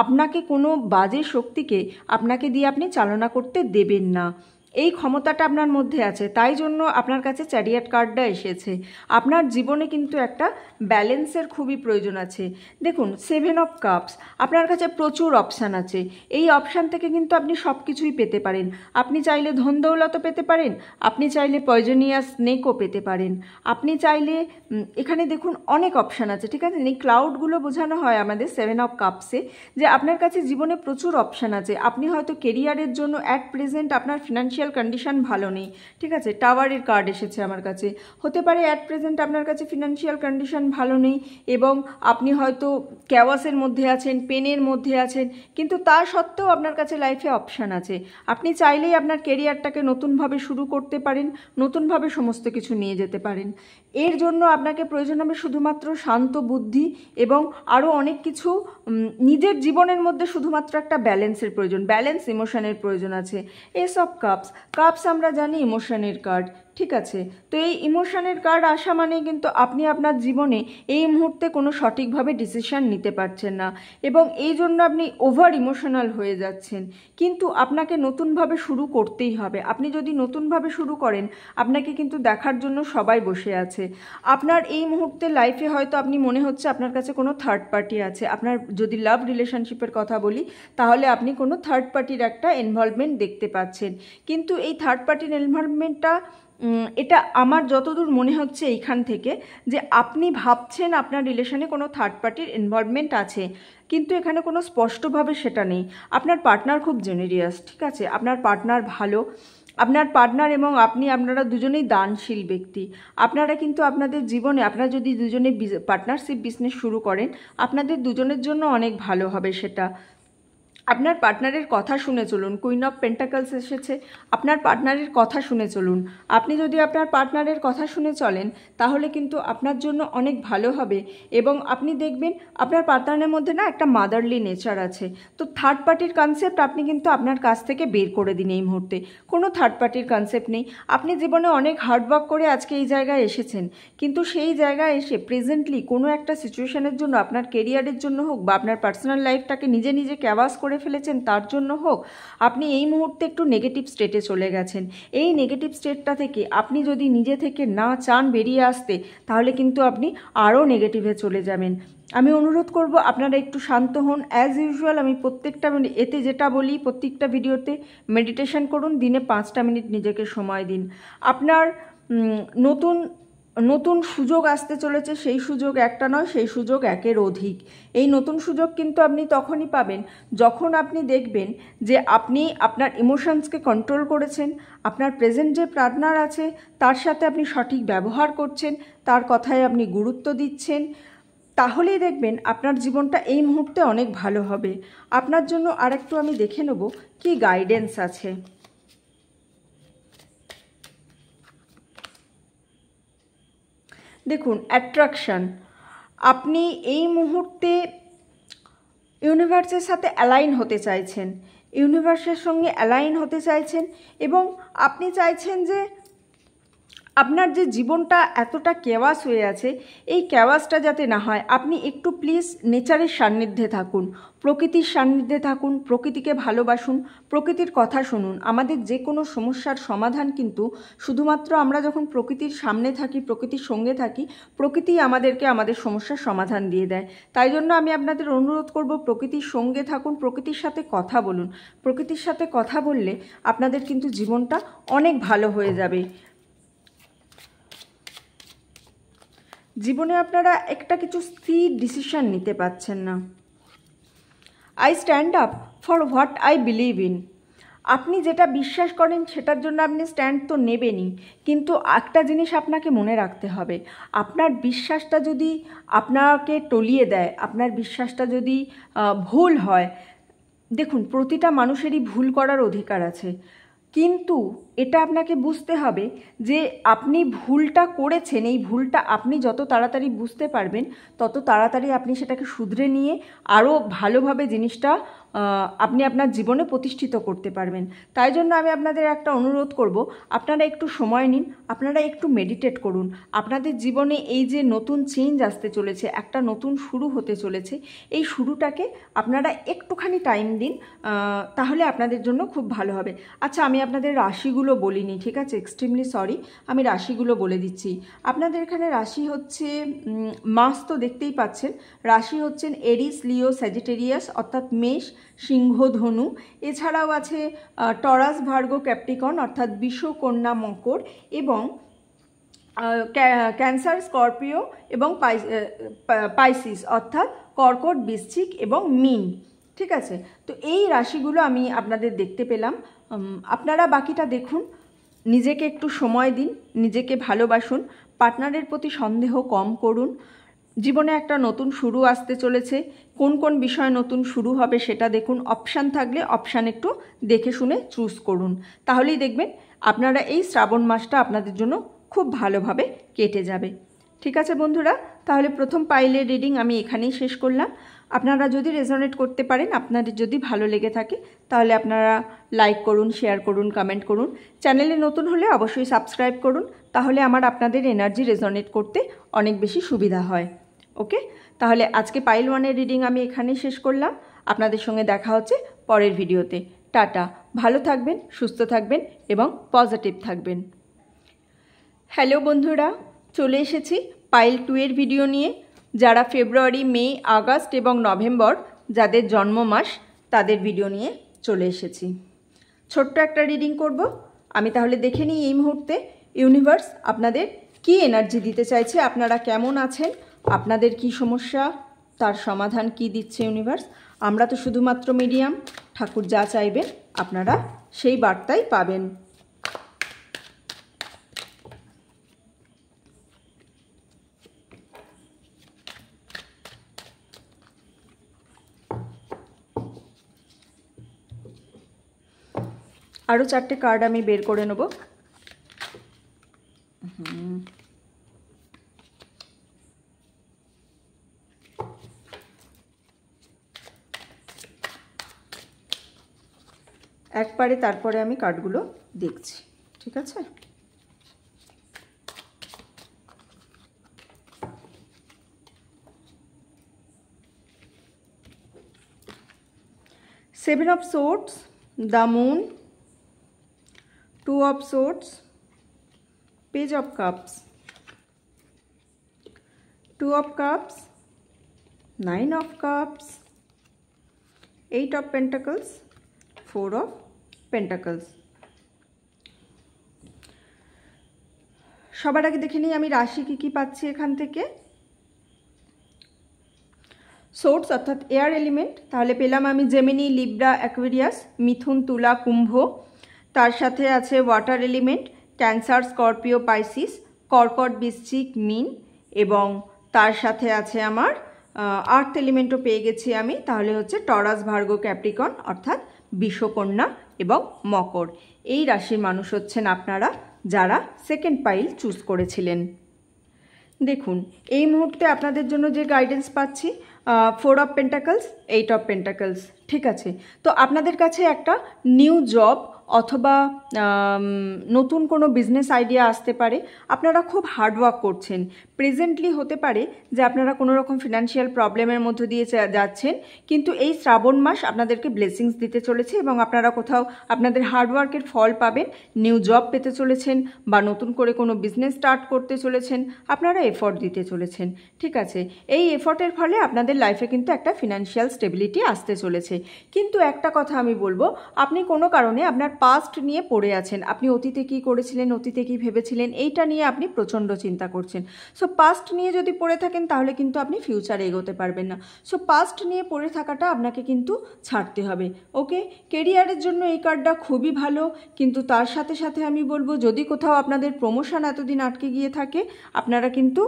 আপনাকে কোনো বাজে শক্তিকে আপনাকে দিয়ে আপনি চালনা করতে দেবেন না। এই ক্ষমতাটা আপনার মধ্যে আছে, তাই জন্য আপনার কাছে চ্যারিয়ট কার্ডটা এসেছে। আপনার জীবনে কিন্তু একটা ব্যালেন্সের খুবই প্রয়োজন আছে। দেখুন সেভেন অফ কাপস, আপনার কাছে প্রচুর অপশান আছে। এই অপশান থেকে কিন্তু আপনি সব কিছুই পেতে পারেন। আপনি চাইলে ধন দৌলতও পেতে পারেন, আপনি চাইলে পয়জনিয়াস স্নেকও পেতে পারেন, আপনি চাইলে এখানে দেখুন অনেক অপশান আছে। ঠিক আছে, এই ক্লাউডগুলো বোঝানো হয় আমাদের সেভেন অফ কাপসে, যে আপনার কাছে জীবনে প্রচুর অপশান আছে। আপনি হয়তো কেরিয়ারের জন্য অ্যাট প্রেজেন্ট আপনার ফিনান্সিয়াল কন্ডিশন ভালো নেই। ঠিক আছে, টাওয়ারের কার্ড এসেছে আমার কাছে। হতে পারে অ্যাট প্রেজেন্ট আপনার কাছে ফিনান্সিয়াল কন্ডিশন ভালো নেই এবং আপনি হয়তো ক্যাওয়াসের মধ্যে আছেন, পেনের মধ্যে আছেন, কিন্তু তা সত্ত্বেও আপনার কাছে লাইফে অপশান আছে। আপনি চাইলেই আপনার কেরিয়ারটাকে নতুনভাবে শুরু করতে পারেন, নতুনভাবে সমস্ত কিছু নিয়ে যেতে পারেন। এর জন্য আপনাকে প্রয়োজন হবে শুধুমাত্র শান্ত বুদ্ধি এবং আরও অনেক কিছু। নিজের জীবনের মধ্যে শুধুমাত্র একটা ব্যালেন্সের প্রয়োজন, ব্যালেন্স ইমোশনের প্রয়োজন আছে। এস অফ কাপস, কাপস আমরা জানি ইমোশনের কার্ড। ঠিক আছে, তো এই ইমোশনের কার্ড আসা মানে কিন্তু আপনি আপনার জীবনে এই মুহূর্তে কোনো সঠিকভাবে ডিসিশন নিতে পারছেন না এবং এই জন্য আপনি ওভার ইমোশনাল হয়ে যাচ্ছেন। কিন্তু আপনাকে নতুনভাবে শুরু করতেই হবে। আপনি যদি নতুনভাবে শুরু করেন, আপনাকে কিন্তু দেখার জন্য সবাই বসে আছে। আপনার এই মুহূর্তে লাইফে হয়তো আপনি মনে হচ্ছে আপনার কাছে কোনো থার্ড পার্টি আছে। আপনার যদি লাভ রিলেশনশিপের কথা বলি, তাহলে আপনি কোনো থার্ড পার্টির একটা ইনভলভমেন্ট দেখতে পাচ্ছেন। কিন্তু এই থার্ড পার্টির ইনভলভমেন্টটা এটা আমার যতদূর মনে হচ্ছে এইখান থেকে, যে আপনি ভাবছেন আপনার রিলেশনে কোনো থার্ড পার্টির ইনভলভমেন্ট আছে, কিন্তু এখানে কোনো স্পষ্টভাবে সেটা নেই। আপনার পার্টনার খুব জেনারিয়াস। ঠিক আছে, আপনার পার্টনার ভালো, আপনার পার্টনার এবং আপনারা দুজনেই দানশীল ব্যক্তি। আপনারা কিন্তু আপনাদের জীবনে, আপনারা যদি দুজনে পার্টনারশিপ বিজনেস শুরু করেন, আপনাদের দুজনের জন্য অনেক ভালো হবে সেটা। আপনার পার্টনারের কথা শুনে চলুন। কুইন অফ পেন্টাকলস এসেছে, আপনার পার্টনারের কথা শুনে চলুন। আপনি যদি আপনার পার্টনারের কথা শুনে চলেন তাহলে কিন্তু আপনার জন্য অনেক ভালো হবে। এবং আপনি দেখবেন আপনার পার্টনারের মধ্যে না একটা মাদারলি নেচার আছে। তো থার্ড পার্টির কনসেপ্ট আপনি কিন্তু আপনার কাছ থেকে বের করে দিন এই মুহূর্তে। কোনো থার্ড পার্টির কনসেপ্ট নেই। আপনি জীবনে অনেক হার্ডওয়ার্ক করে আজকে এই জায়গায় এসেছেন, কিন্তু সেই জায়গায় এসে প্রেজেন্টলি কোনো একটা সিচুয়েশনের জন্য, আপনার কেরিয়ারের জন্য হোক বা আপনার পার্সোনাল লাইফটাকে নিজে নিজে ক্যাভাস করে ফেলেছেন তার জন্য হোক, আপনি এই মুহূর্তে একটু নেগেটিভ স্টেটে চলে গেছেন। এই নেগেটিভ স্টেটটা থেকে আপনি যদি নিজে থেকে না চান বেরিয়ে আসতে, তাহলে কিন্তু আপনি আরও নেগেটিভে চলে যাবেন। আমি অনুরোধ করব আপনারা একটু শান্ত হন। অ্যাজ ইউজুয়াল আমি প্রত্যেকটা এতে যেটা বলি, প্রত্যেকটা ভিডিওতে মেডিটেশন করুন, দিনে 5টা মিনিট নিজেকে সময় দিন। আপনার নতুন সুযোগ আসতে চলেছে, সেই সুযোগ একটা নয়, সেই সুযোগ একের অধিক। এই নতুন সুযোগ কিন্তু আপনি তখনই পাবেন যখন আপনি দেখবেন যে আপনি আপনার ইমোশনসকে কন্ট্রোল করেছেন, আপনার প্রেজেন্ট যে পার্টনার আছে তার সাথে আপনি সঠিক ব্যবহার করছেন, তার কথায় আপনি গুরুত্ব দিচ্ছেন। তাহলেই দেখবেন আপনার জীবনটা এই মুহূর্তে অনেক ভালো হবে। আপনার জন্য আরেকটু আমি দেখে নেব কি গাইডেন্স আছে। দেখুন, অ্যাট্রাকশন। আপনি এই মুহূর্তে ইউনিভার্সের সাথে অ্যালাইন হতে চাইছেন, ইউনিভার্সের সঙ্গে অ্যালাইন হতে চাইছেন, এবং আপনি চাইছেন যে আপনার যে জীবনটা এতটা কেওয়াস হয়ে আছে, এই কেওয়াসটা যাতে না হয়। আপনি একটু প্লিজ নেচারের সান্নিধ্যে থাকুন, প্রকৃতির সান্নিধ্যে থাকুন, প্রকৃতিকে ভালোবাসুন, প্রকৃতির কথা শুনুন। আমাদের যে কোনো সমস্যার সমাধান কিন্তু শুধুমাত্র আমরা যখন প্রকৃতির সামনে থাকি, প্রকৃতির সঙ্গে থাকি, প্রকৃতি আমাদেরকে আমাদের সমস্যার সমাধান দিয়ে দেয়। তাই জন্য আমি আপনাদের অনুরোধ করব, প্রকৃতির সঙ্গে থাকুন, প্রকৃতির সাথে কথা বলুন। প্রকৃতির সাথে কথা বললে আপনাদের কিন্তু জীবনটা অনেক ভালো হয়ে যাবে। জীবনে আপনারা একটা কিছু স্থির ডিসিশন নিতে পারছেন না। I stand up for what I believe in. আপনি যেটা বিশ্বাস করেন সেটার জন্য আপনি স্ট্যান্ড তো নেবেনই, কিন্তু একটা জিনিস আপনাকে মনে রাখতে হবে, আপনার বিশ্বাসটা যদি আপনাকে টলিয়ে দেয়, আপনার বিশ্বাসটা যদি ভুল হয়, দেখুন প্রতিটা মানুষেরই ভুল করার অধিকার আছে, কিন্তু এটা আপনাকে বুঝতে হবে যে আপনি ভুলটা করেছেন। এই ভুলটা আপনি যত তাড়াতাড়ি বুঝতে পারবেন তত তাড়াতাড়ি আপনি সেটাকে শুধরে নিয়ে আরও ভালোভাবে জিনিসটা আপনি আপনার জীবনে প্রতিষ্ঠিত করতে পারবেন। তাই জন্য আমি আপনাদের একটা অনুরোধ করব, আপনারা একটু সময় নিন, আপনারা একটু মেডিটেট করুন। আপনাদের জীবনে এই যে নতুন চেঞ্জ আসতে চলেছে, একটা নতুন শুরু হতে চলেছে, এই শুরুটাকে আপনারা একটুখানি টাইম দিন, তাহলে আপনাদের জন্য খুব ভালো হবে। আচ্ছা, আমি আপনাদের রাশিগুলো বলিনি, ঠিক আছে? এক্সট্রিমলি সরি, আমি রাশিগুলো বলে দিচ্ছি। আপনাদের এখানে রাশি হচ্ছে, মাস তো দেখতেই পাচ্ছেন, রাশি হচ্ছেন এরিস, লিও, স্যাজিটেরিয়াস অর্থাৎ মেষ, সিংহ, ধনু। এছাড়াও আছে টরাস, ভার্গো, ক্যাপ্রিকর্ন অর্থাৎ বিষ, কন্যা, মকর, এবং ক্যান্সার, স্করপিও এবং পাইসিস অর্থাৎ কর্কট, বৃশ্চিক এবং মীন। ঠিক আছে, তো এই রাশিগুলো আমি আপনাদের দেখতে পেলাম। আপনারা বাকিটা দেখুন, নিজেকে একটু সময় দিন, নিজেকে ভালোবাসুন, পার্টনারের প্রতি সন্দেহ কম করুন। জীবনে একটা নতুন শুরু আসতে চলেছে, কোন কোন বিষয় নতুন শুরু হবে সেটা দেখুন। অপশান থাকলে অপশান একটু দেখে শুনে চুজ করুন, তাহলেই দেখবেন আপনারা এই শ্রাবণ মাসটা আপনাদের জন্য খুব ভালোভাবে কেটে যাবে। ঠিক আছে বন্ধুরা, তাহলে প্রথম পাইলের রিডিং আমি এখানেই শেষ করলাম। আপনারা যদি রেজোনেট করতে পারেন, আপনাদের যদি ভালো লেগে থাকে, তাহলে আপনারা লাইক করুন, শেয়ার করুন, কমেন্ট করুন। চ্যানেলে নতুন হলে অবশ্যই সাবস্ক্রাইব করুন, তাহলে আমার আপনাদের এনার্জি রেজোনেট করতে অনেক বেশি সুবিধা হয়। ওকে, তাহলে আজকে পাইল 1-এর রিডিং আমি এখানেই শেষ করলাম। আপনাদের সঙ্গে দেখা হচ্ছে পরের ভিডিওতে। টাটা, ভালো থাকবেন, সুস্থ থাকবেন এবং পজিটিভ থাকবেন। হ্যালো বন্ধুরা, চলে এসেছি পাইল 2-এর ভিডিও নিয়ে। যারা ফেব্রুয়ারি, মে, আগস্ট এবং নভেম্বর যাদের জন্ম মাস, তাদের ভিডিও নিয়ে চলে এসেছি। ছোট্ট একটা রিডিং করব আমি, তাহলে দেখে নিই এই মুহূর্তে ইউনিভার্স আপনাদের কি এনার্জি দিতে চাইছে, আপনারা কেমন আছেন, আপনাদের কি সমস্যা, তার সমাধান কি দিচ্ছে ইউনিভার্স। আমরা তো শুধুমাত্র মিডিয়াম, ঠাকুর যা চাইবেন আপনারা সেই বার্তাই পাবেন। আরও 4টে কার্ড আমি বের করে নেব। একবারে তারপরে আমি কার্ডগুলো দেখছি, ঠিক আছে? Seven of Swords, the Moon, Two of Swords, Page of Cups, Two of Cups, Nine of Cups, Eight of Pentacles, Four of Pentacles. সবার আগে দেখে নিই আমি রাশি কি পাচ্ছি এখান থেকে। সোর্স অর্থাৎ এয়ার এলিমেন্ট, তাহলে পেলাম আমি জেমিনি, লিব্রা, অ্যাকুয়ারিয়াস, মিথুন, তুলা, কুম্ভ। তার সাথে আছে water element, cancer, Scorpio, Pisces, কর্কট, বৃশ্চিক, মীন, এবং তার সাথে আছে আমার আর্থ এলিমেন্টও পেয়ে গেছি আমি, তাহলে হচ্ছে টরাস, ভার্গো, ক্যাপ্রিকন অর্থাৎ বিষকন্যা এবং মকর। এই রাশির মানুষ হচ্ছেন আপনারা যারা সেকেন্ড পাইল চুজ করেছিলেন। দেখুন এই মুহূর্তে আপনাদের জন্য যে গাইডেন্স পাচ্ছি, 4 অফ পেন্টাকলস, 8 অফ পেন্টাকলস, ঠিক আছে? তো আপনাদের কাছে একটা নিউ জব অথবা নতুন কোনো বিজনেস আইডিয়া আসতে পারে। আপনারা খুব হার্ডওয়ার্ক করছেন। প্রেজেন্টলি হতে পারে যে আপনারা কোনো রকম ফিনান্সিয়াল প্রবলেমের মধ্য দিয়ে যাচ্ছেন, কিন্তু এই শ্রাবণ মাস আপনাদেরকে ব্লেসিংস দিতে চলেছে এবং আপনারা কোথাও আপনাদের হার্ডওয়ার্কের ফল পাবেন। নিউ জব পেতে চলেছেন বা নতুন করে কোনো বিজনেস স্টার্ট করতে চলেছেন, আপনারা এফর্ট দিতে চলেছেন, ঠিক আছে? এই এফর্টের ফলে আপনাদের লাইফে কিন্তু একটা ফিনান্সিয়াল স্টেবিলিটি আসতে চলেছে। কিন্তু একটা কথা আমি বলবো, আপনি কোনো কারণে আপনার পাস্ট নিয়ে পড়ে আছেন। আপনি অতীতে কি করেছিলেন, অতীতে কি ভেবেছিলেন, এইটা নিয়ে আপনি প্রচণ্ড চিন্তা করছেন। সো পাস্ট নিয়ে যদি পড়ে থাকেন তাহলে কিন্তু আপনি ফিউচারে এগোতে পারবেন না। সো পাস্ট নিয়ে পড়ে থাকাটা আপনাকে কিন্তু ছাড়তে হবে। ওকে, কেরিয়ারের জন্য এই কার্ডটা খুবই ভালো, কিন্তু তার সাথে সাথে আমি বলবো যদি কোথাও আপনাদের প্রমোশন এতদিন আটকে গিয়ে থাকে, আপনারা কিন্তু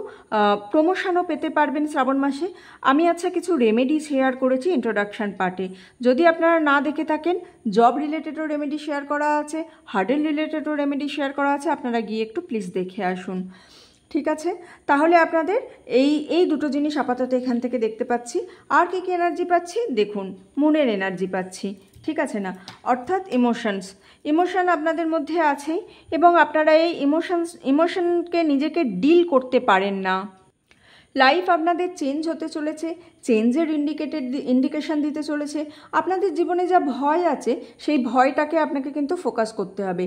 প্রমোশনও পেতে পারবেন শ্রাবণ মাসে। আমি আচ্ছা কিছু রেমেডি শেয়ার করেছি ইন্ট্রোডাকশন পার্টে, যদি আপনারা না দেখে থাকেন, জব রিলেটেডও রেমেডি শেয়ার করা আছে, হার্ডেল রিলেটেডও রেমেডি শেয়ার করা আছে, আপনারা গিয়ে একটু প্লিজ দেখে আসুন, ঠিক আছে? তাহলে আপনাদের এই দুটো জিনিস আপাতত এখান থেকে দেখতে পাচ্ছি। আর কি কি এনার্জি পাচ্ছি দেখুন, মুনের এনার্জি পাচ্ছি, ঠিক আছে না? অর্থাৎ ইমোশন আপনাদের মধ্যে আছেই এবং আপনারা এই ইমোশনকে নিজেকে ডিল করতে পারেন না। লাইফ আপনাদের চেঞ্জ হতে চলেছে, চেঞ্জের ইন্ডিকেশন দিতে চলেছে। আপনাদের জীবনে যা ভয় আছে সেই ভয়টাকে আপনাকে কিন্তু ফোকাস করতে হবে।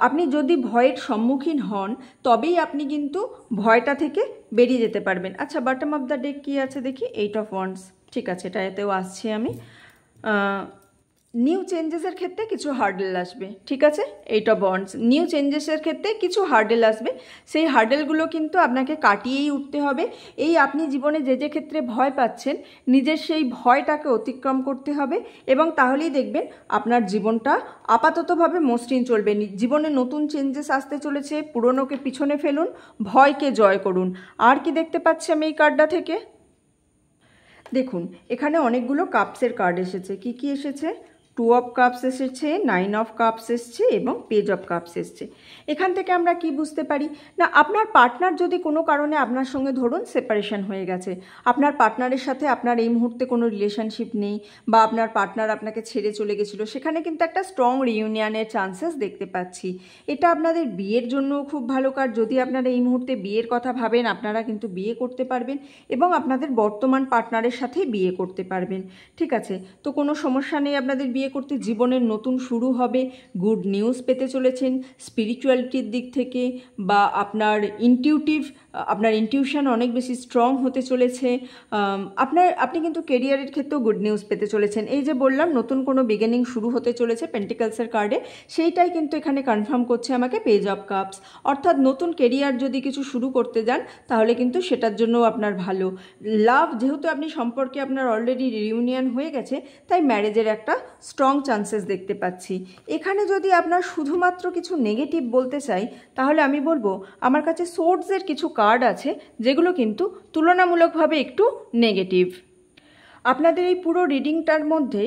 আপনি যদি ভয়ের সম্মুখীন হন তবেই আপনি কিন্তু ভয়টা থেকে বেরিয়ে যেতে পারবেন। আচ্ছা, বটম অফ দ্য ডেক কী আছে দেখি, 8 অফ ওয়ান্ডস, ঠিক আছে, এটাতেও আসছি আমি। নিউ চেঞ্জেসের ক্ষেত্রে কিছু হার্ডেল আসবে, ঠিক আছে? 8 অফ ওয়ান্ডস, নিউ চেঞ্জেসের ক্ষেত্রে কিছু হার্ডেল আসবে, সেই হার্ডেলগুলো কিন্তু আপনাকে কাটিয়েই উঠতে হবে। এই আপনি জীবনে যে ক্ষেত্রে ভয় পাচ্ছেন, নিজের সেই ভয়টাকে অতিক্রম করতে হবে এবং তাহলেই দেখবেন আপনার জীবনটা আপাততভাবে মসৃণ চলবে। জীবনে নতুন চেঞ্জেস আসতে চলেছে, পুরনোকে পিছনে ফেলুন, ভয়কে জয় করুন। আর কি দেখতে পাচ্ছি আমি এই কার্ডটা থেকে? দেখুন এখানে অনেকগুলো কাপসের কার্ড এসেছে। কি কি এসেছে? 2 অফ কাপস এসেছে, 9 অফ কাপস এসছে এবং পেজ অফ কাপস এসছে। এখান থেকে আমরা কি বুঝতে পারি না, আপনার পার্টনার যদি কোনো কারণে আপনার সঙ্গে ধরুন সেপারেশন হয়ে গেছে, আপনার পার্টনারের সাথে আপনার এই মুহূর্তে কোনো রিলেশনশিপ নেই বা আপনার পার্টনার আপনাকে ছেড়ে চলে গেছিলো, সেখানে কিন্তু একটা স্ট্রং রিইউনিয়নের চান্সেস দেখতে পাচ্ছি। এটা আপনাদের বিয়ের জন্যও খুব ভালো কার্ড। যদি আপনারা এই মুহূর্তে বিয়ের কথা ভাবেন, আপনারা কিন্তু বিয়ে করতে পারবেন এবং আপনাদের বর্তমান পার্টনারের সাথেই বিয়ে করতে পারবেন, ঠিক আছে? তো কোনো সমস্যা নেই আপনাদের বিয়ে করতে। জীবনের নতুন শুরু হবে, গুড নিউজ পেতে চলেছেন স্পিরিচুয়ালিটির দিক থেকে, বা আপনার ইনটিউশন অনেক বেশি স্ট্রং হতে চলেছে। আপনি কিন্তু কেরিয়ারের ক্ষেত্রেও গুড নিউজ পেতে চলেছেন। এই যে বললাম নতুন কোনো বিগিনিং শুরু হতে চলেছে পেন্টিকলসের কার্ডে, সেইটাই কিন্তু এখানে কনফার্ম করছে আমাকে পেজ অফ কাপস। অর্থাৎ নতুন কেরিয়ার যদি কিছু শুরু করতে যান তাহলে কিন্তু সেটার জন্যও আপনার ভালো। লাভ, যেহেতু আপনি সম্পর্কে আপনার অলরেডি রিউনিয়ন হয়ে গেছে, তাই ম্যারেজের একটা স্ট্রং চান্সেস দেখতে পাচ্ছি। এখানে যদি আপনার শুধুমাত্র কিছু নেগেটিভ বলতে চাই তাহলে আমি বলবো আমার কাছে সোর্ডসের কিছু কার্ড আছে যেগুলো কিন্তু তুলনামূলকভাবে একটু নেগেটিভ। আপনাদের এই পুরো রিডিংটার মধ্যে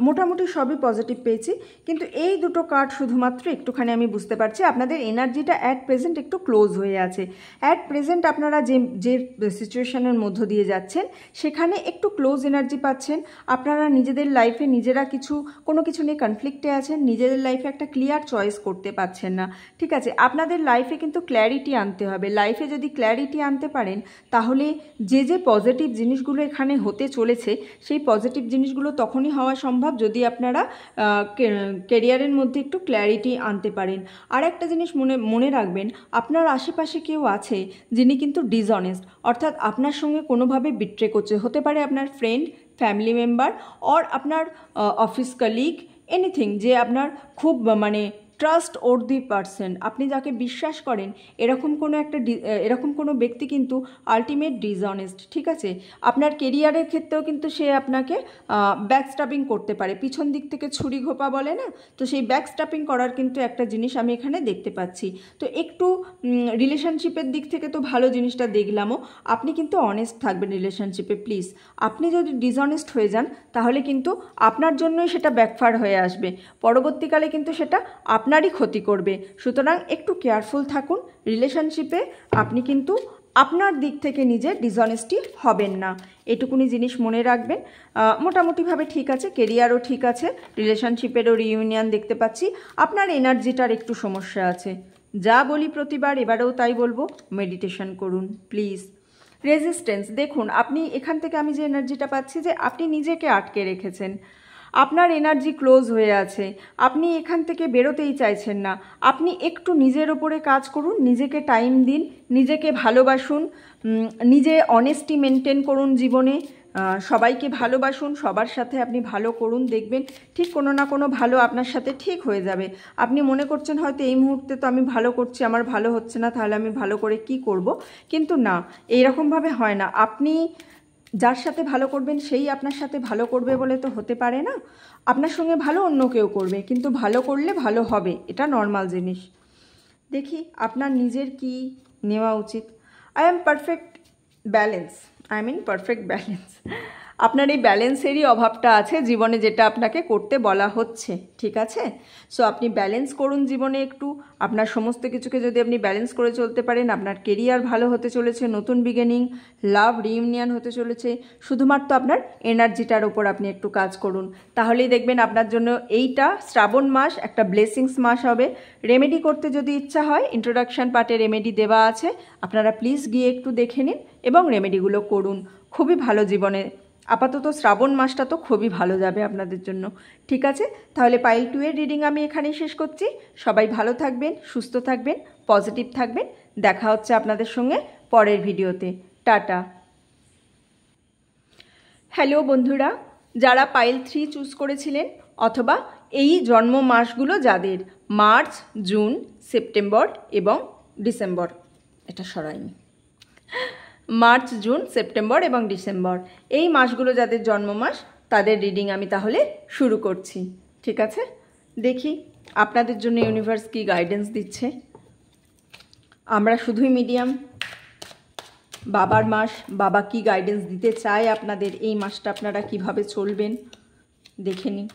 মোটামুটি সবই পজিটিভ পেয়েছি, কিন্তু এই দুটো কার্ড শুধুমাত্র একটুখানি আমি বুঝতে পারছি আপনাদের এনার্জিটা অ্যাট প্রেজেন্ট একটু ক্লোজ হয়ে আছে। অ্যাট প্রেজেন্ট আপনারা যে সিচুয়েশনের মধ্য দিয়ে যাচ্ছেন সেখানে একটু ক্লোজ এনার্জি পাচ্ছেন। আপনারা নিজেদের লাইফে নিজেরা কোনো কিছু নিয়ে কনফ্লিক্টে আছেন, নিজেদের লাইফে একটা ক্লিয়ার চয়েস করতে পারছেন না। ঠিক আছে, আপনাদের লাইফে কিন্তু ক্ল্যারিটি আনতে হবে। লাইফে যদি ক্ল্যারিটি আনতে পারেন তাহলে যে পজিটিভ জিনিসগুলো এখানে হতে চলেছে সেই পজিটিভ জিনিসগুলো তখনই হওয়া সম্ভব যদি আপনারা ক্যারিয়ারের মধ্যে একটু ক্ল্যারিটি আনতে পারেন। আর একটা জিনিস মনে রাখবেন, আপনার আশেপাশে কেউ আছে যিনি কিন্তু ডিসঅনেস্ট, অর্থাৎ আপনার সঙ্গে কোনোভাবে বিট্রে করছে। হতে পারে আপনার ফ্রেন্ড, ফ্যামিলি মেম্বার, অর আপনার অফিস কলিগ, এনিথিং, যে আপনার খুব ট্রাস্ট ওর্দি পারসন, আপনি যাকে বিশ্বাস করেন, এরকম কোনো ব্যক্তি কিন্তু আলটিমেট ডিসঅনেস্ট। ঠিক আছে, আপনার কেরিয়ারের ক্ষেত্রেও কিন্তু সে আপনাকে ব্যাকস্টাপিং করতে পারে, পিছন দিক থেকে ছুরি ঘোপা বলে না, তো সেই ব্যাকস্টাপিং করার কিন্তু একটা জিনিস আমি এখানে দেখতে পাচ্ছি। তো একটু রিলেশনশিপের দিক থেকে তো ভালো জিনিসটা দেখলামও, আপনি কিন্তু অনেস্ট থাকবেন রিলেশনশিপে প্লিজ। আপনি যদি ডিসঅনেস্ট হয়ে যান তাহলে কিন্তু আপনার জন্যই সেটা ব্যাকফায়ার হয়ে আসবে, পরবর্তীকালে কিন্তু সেটা আপনারই ক্ষতি করবে। সুতরাং একটু কেয়ারফুল থাকুন রিলেশনশিপে, আপনি কিন্তু আপনার দিক থেকে নিজে ডিসঅনেস্টি হবেন না, এটুকুনি জিনিস মনে রাখবেন। মোটামুটিভাবে ঠিক আছে, কেরিয়ারও ঠিক আছে, রিলেশনশিপেরও রিইউনিয়ন দেখতে পাচ্ছি। আপনার এনার্জিটার একটু সমস্যা আছে, যা বলি প্রতিবার এবারেও তাই বলবো, মেডিটেশন করুন প্লিজ। রেজিস্ট্যান্স দেখুন, আপনি এখান থেকে আমি যে এনার্জিটা পাচ্ছি যে আপনি নিজেকে আটকে রেখেছেন, আপনার এনার্জি ক্লোজ হয়ে আছে, আপনি এখান থেকে বেরোতেই চাইছেন না। আপনি একটু নিজের ওপরে কাজ করুন, নিজেকে টাইম দিন, নিজেকে ভালোবাসুন, নিজে অনেস্টি মেনটেন করুন জীবনে, সবাইকে ভালোবাসুন, সবার সাথে আপনি ভালো করুন, দেখবেন ঠিক কোনো না কোনো ভালো আপনার সাথে ঠিক হয়ে যাবে। আপনি মনে করছেন হয়তো এই মুহূর্তে তো আমি ভালো করছি, আমার ভালো হচ্ছে না, তাহলে আমি ভালো করে কি করব, কিন্তু না, এইরকমভাবে হয় না। আপনি যার সাথে ভালো করবেন সেই আপনার সাথে ভালো করবে বলে তো হতে পারে না। আপনার সঙ্গে ভালো অন্য কেউ করবে, কিন্তু ভালো করলে ভালো হবে, এটা নর্মাল জিনিস। দেখি আপনার নিজের কি নেওয়া উচিত। I am perfect balance, perfect balance. আপনার এই ব্যালেন্সেরই অভাবটা আছে জীবনে, যেটা আপনাকে করতে বলা হচ্ছে। ঠিক আছে, সো আপনি ব্যালেন্স করুন জীবনে একটু। আপনার সমস্ত কিছুকে যদি আপনি ব্যালেন্স করে চলতে পারেন, আপনার কেরিয়ার ভালো হতে চলেছে, নতুন বিগিনিং, লাভ রিইউনিয়ন হতে চলেছে। শুধুমাত্র আপনার এনার্জিটার ওপর আপনি একটু কাজ করুন, তাহলেই দেখবেন আপনার জন্য এইটা শ্রাবণ মাস একটা ব্লেসিংস মাস হবে। রেমেডি করতে যদি ইচ্ছা হয়, ইন্ট্রোডাকশন পার্টে রেমেডি দেওয়া আছে, আপনারা প্লিজ গিয়ে একটু দেখে নিন এবং রেমেডিগুলো করুন। খুবই ভালো জীবনে আপাতত শ্রাবণ মাসটা তো খুবই ভালো যাবে আপনাদের জন্য। ঠিক আছে, তাহলে পাইল 2 এর রিডিং আমি এখানেই শেষ করছি। সবাই ভালো থাকবেন, সুস্থ থাকবেন, পজিটিভ থাকবেন। দেখা হচ্ছে আপনাদের সঙ্গে পরের ভিডিওতে। টাটা। হ্যালো বন্ধুরা, যারা পাইল 3 চুজ করেছিলেন অথবা এই জন্ম মাসগুলো যাদের মার্চ, জুন, সেপ্টেম্বর এবং ডিসেম্বর, এটা সরাইনি, মার্চ, জুন, সেপ্টেম্বর এবং ডিসেম্বর, এই মাসগুলো যাদের জন্ম মাস তাদের রিডিং আমি তাহলে শুরু করছি। ঠিক আছে, দেখি আপনাদের জন্য ইউনিভার্স কি গাইডেন্স দিচ্ছে। আমরা শুধুই মিডিয়াম। বাবার মাস, বাবা কি গাইডেন্স দিতে চায় আপনাদের, এই মাসটা আপনারা কিভাবে চলবেন দেখে নিন।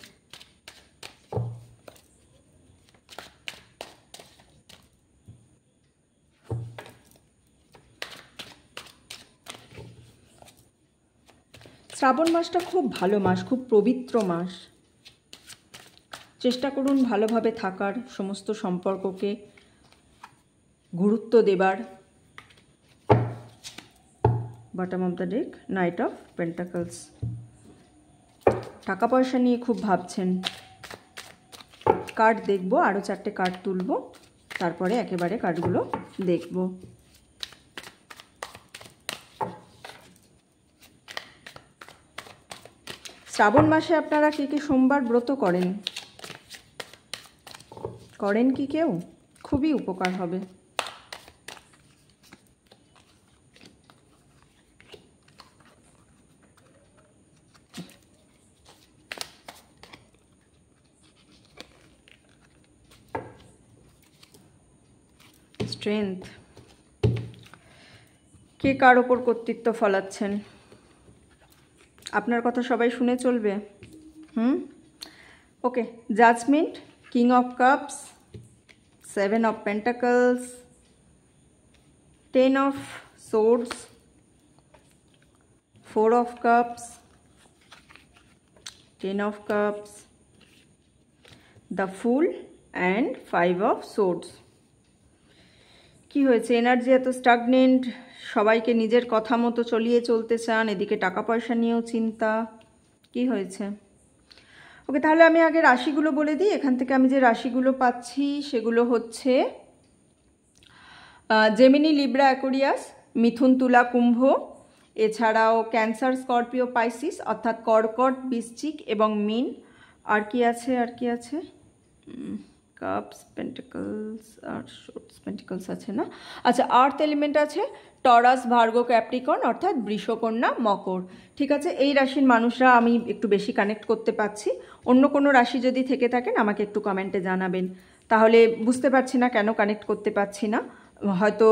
শ্রাবণ মাসটা খুব ভালো মাস, খুব পবিত্র মাস। চেষ্টা করুন ভালোভাবে থাকার, সমস্ত সম্পর্ককে গুরুত্ব দেবার। Bottom of the day, night of pentacles. টাকা পয়সা নিয়ে খুব ভাবছেন। কার্ড দেখব, আরও 4টে কার্ড তুলব, তারপরে একেবারে কার্ডগুলো দেখব। শ্রাবণ মাসে আপনারা কে কে সোমবার ব্রত করেন? করেন কি কেউ? খুবই উপকার হবে। স্ট্রেংথ। কে কার ওপর কর্তৃত্ব ফলাচ্ছেন? আপনার কথা সবাই শুনে চলবে। Okay, judgement, king of cups, 7 of pentacles, 10 of swords, 4 of cups, 10 of cups, the fool and 5 of swords. কি হয়েছে? এনার্জি এত স্টাগনেন্ট, সবাইকে নিজের কথা মতো চলিয়ে চলতে চান, এদিকে টাকা পয়সা নিয়েও চিন্তা। কি হয়েছে? ওকে, তাহলে আমি আগে রাশিগুলো বলে দিই। এখান থেকে আমি যে রাশিগুলো পাচ্ছি সেগুলো হচ্ছে জেমিনি, লিব্রা, অ্যাকোরিয়াস, মিথুন, তুলা, কুম্ভ, এছাড়াও ক্যান্সার, স্করপিও, পাইসিস অর্থাৎ কর্কট, বৃশ্চিক এবং মীন। আর কি আছে? কাপস, পেন্টিকলস আর শর্টস, পেন্টিকলস আছে না? আচ্ছা, আর্থ এলিমেন্ট আছে টরাস, ভার্গো, ক্যাপ্রিকর্ন অর্থাৎ বৃষকন্যা, মকর। ঠিক আছে, এই রাশির মানুষরা আমি একটু বেশি কানেক্ট করতে পারছি। অন্য কোনো রাশি যদি থেকে থাকেন আমাকে একটু কমেন্টে জানাবেন, তাহলে বুঝতে পারছি না কেন কানেক্ট করতে পারছি না। হয়তো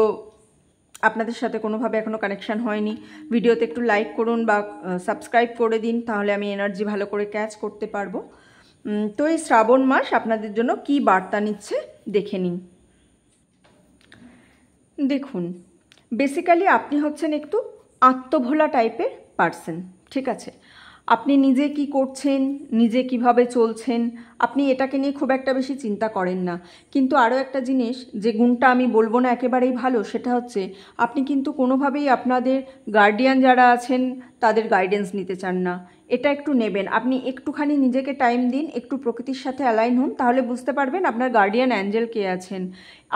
আপনাদের সাথে কোনোভাবে এখনও কানেকশান হয়নি। ভিডিওতে একটু লাইক করুন বা সাবস্ক্রাইব করে দিন, তাহলে আমি এনার্জি ভালো করে ক্যাচ করতে পারবো। তো এই শ্রাবণ মাস আপনাদের জন্য কি বার্তা নিচ্ছে দেখে নিন। দেখুন, বেসিক্যালি আপনি হচ্ছেন একটু আত্মভোলা টাইপের পার্সন। ঠিক আছে, আপনি নিজে কি করছেন, নিজে কিভাবে চলছেন, আপনি এটাকে নিয়ে খুব একটা বেশি চিন্তা করেন না। কিন্তু আরও একটা জিনিস, যে গুণটা আমি বলবো না একেবারেই ভালো, সেটা হচ্ছে আপনি কিন্তু কোনোভাবেই আপনাদের গার্ডিয়ান যারা আছেন তাদের গাইডেন্স নিতে চান না। এটা একটু নেবেন, আপনি একটুখানি নিজেকে টাইম দিন, একটু প্রকৃতির সাথে অ্যালাইন হন, তাহলে বুঝতে পারবেন আপনার গার্ডিয়ান অ্যাঞ্জেল কে আছেন।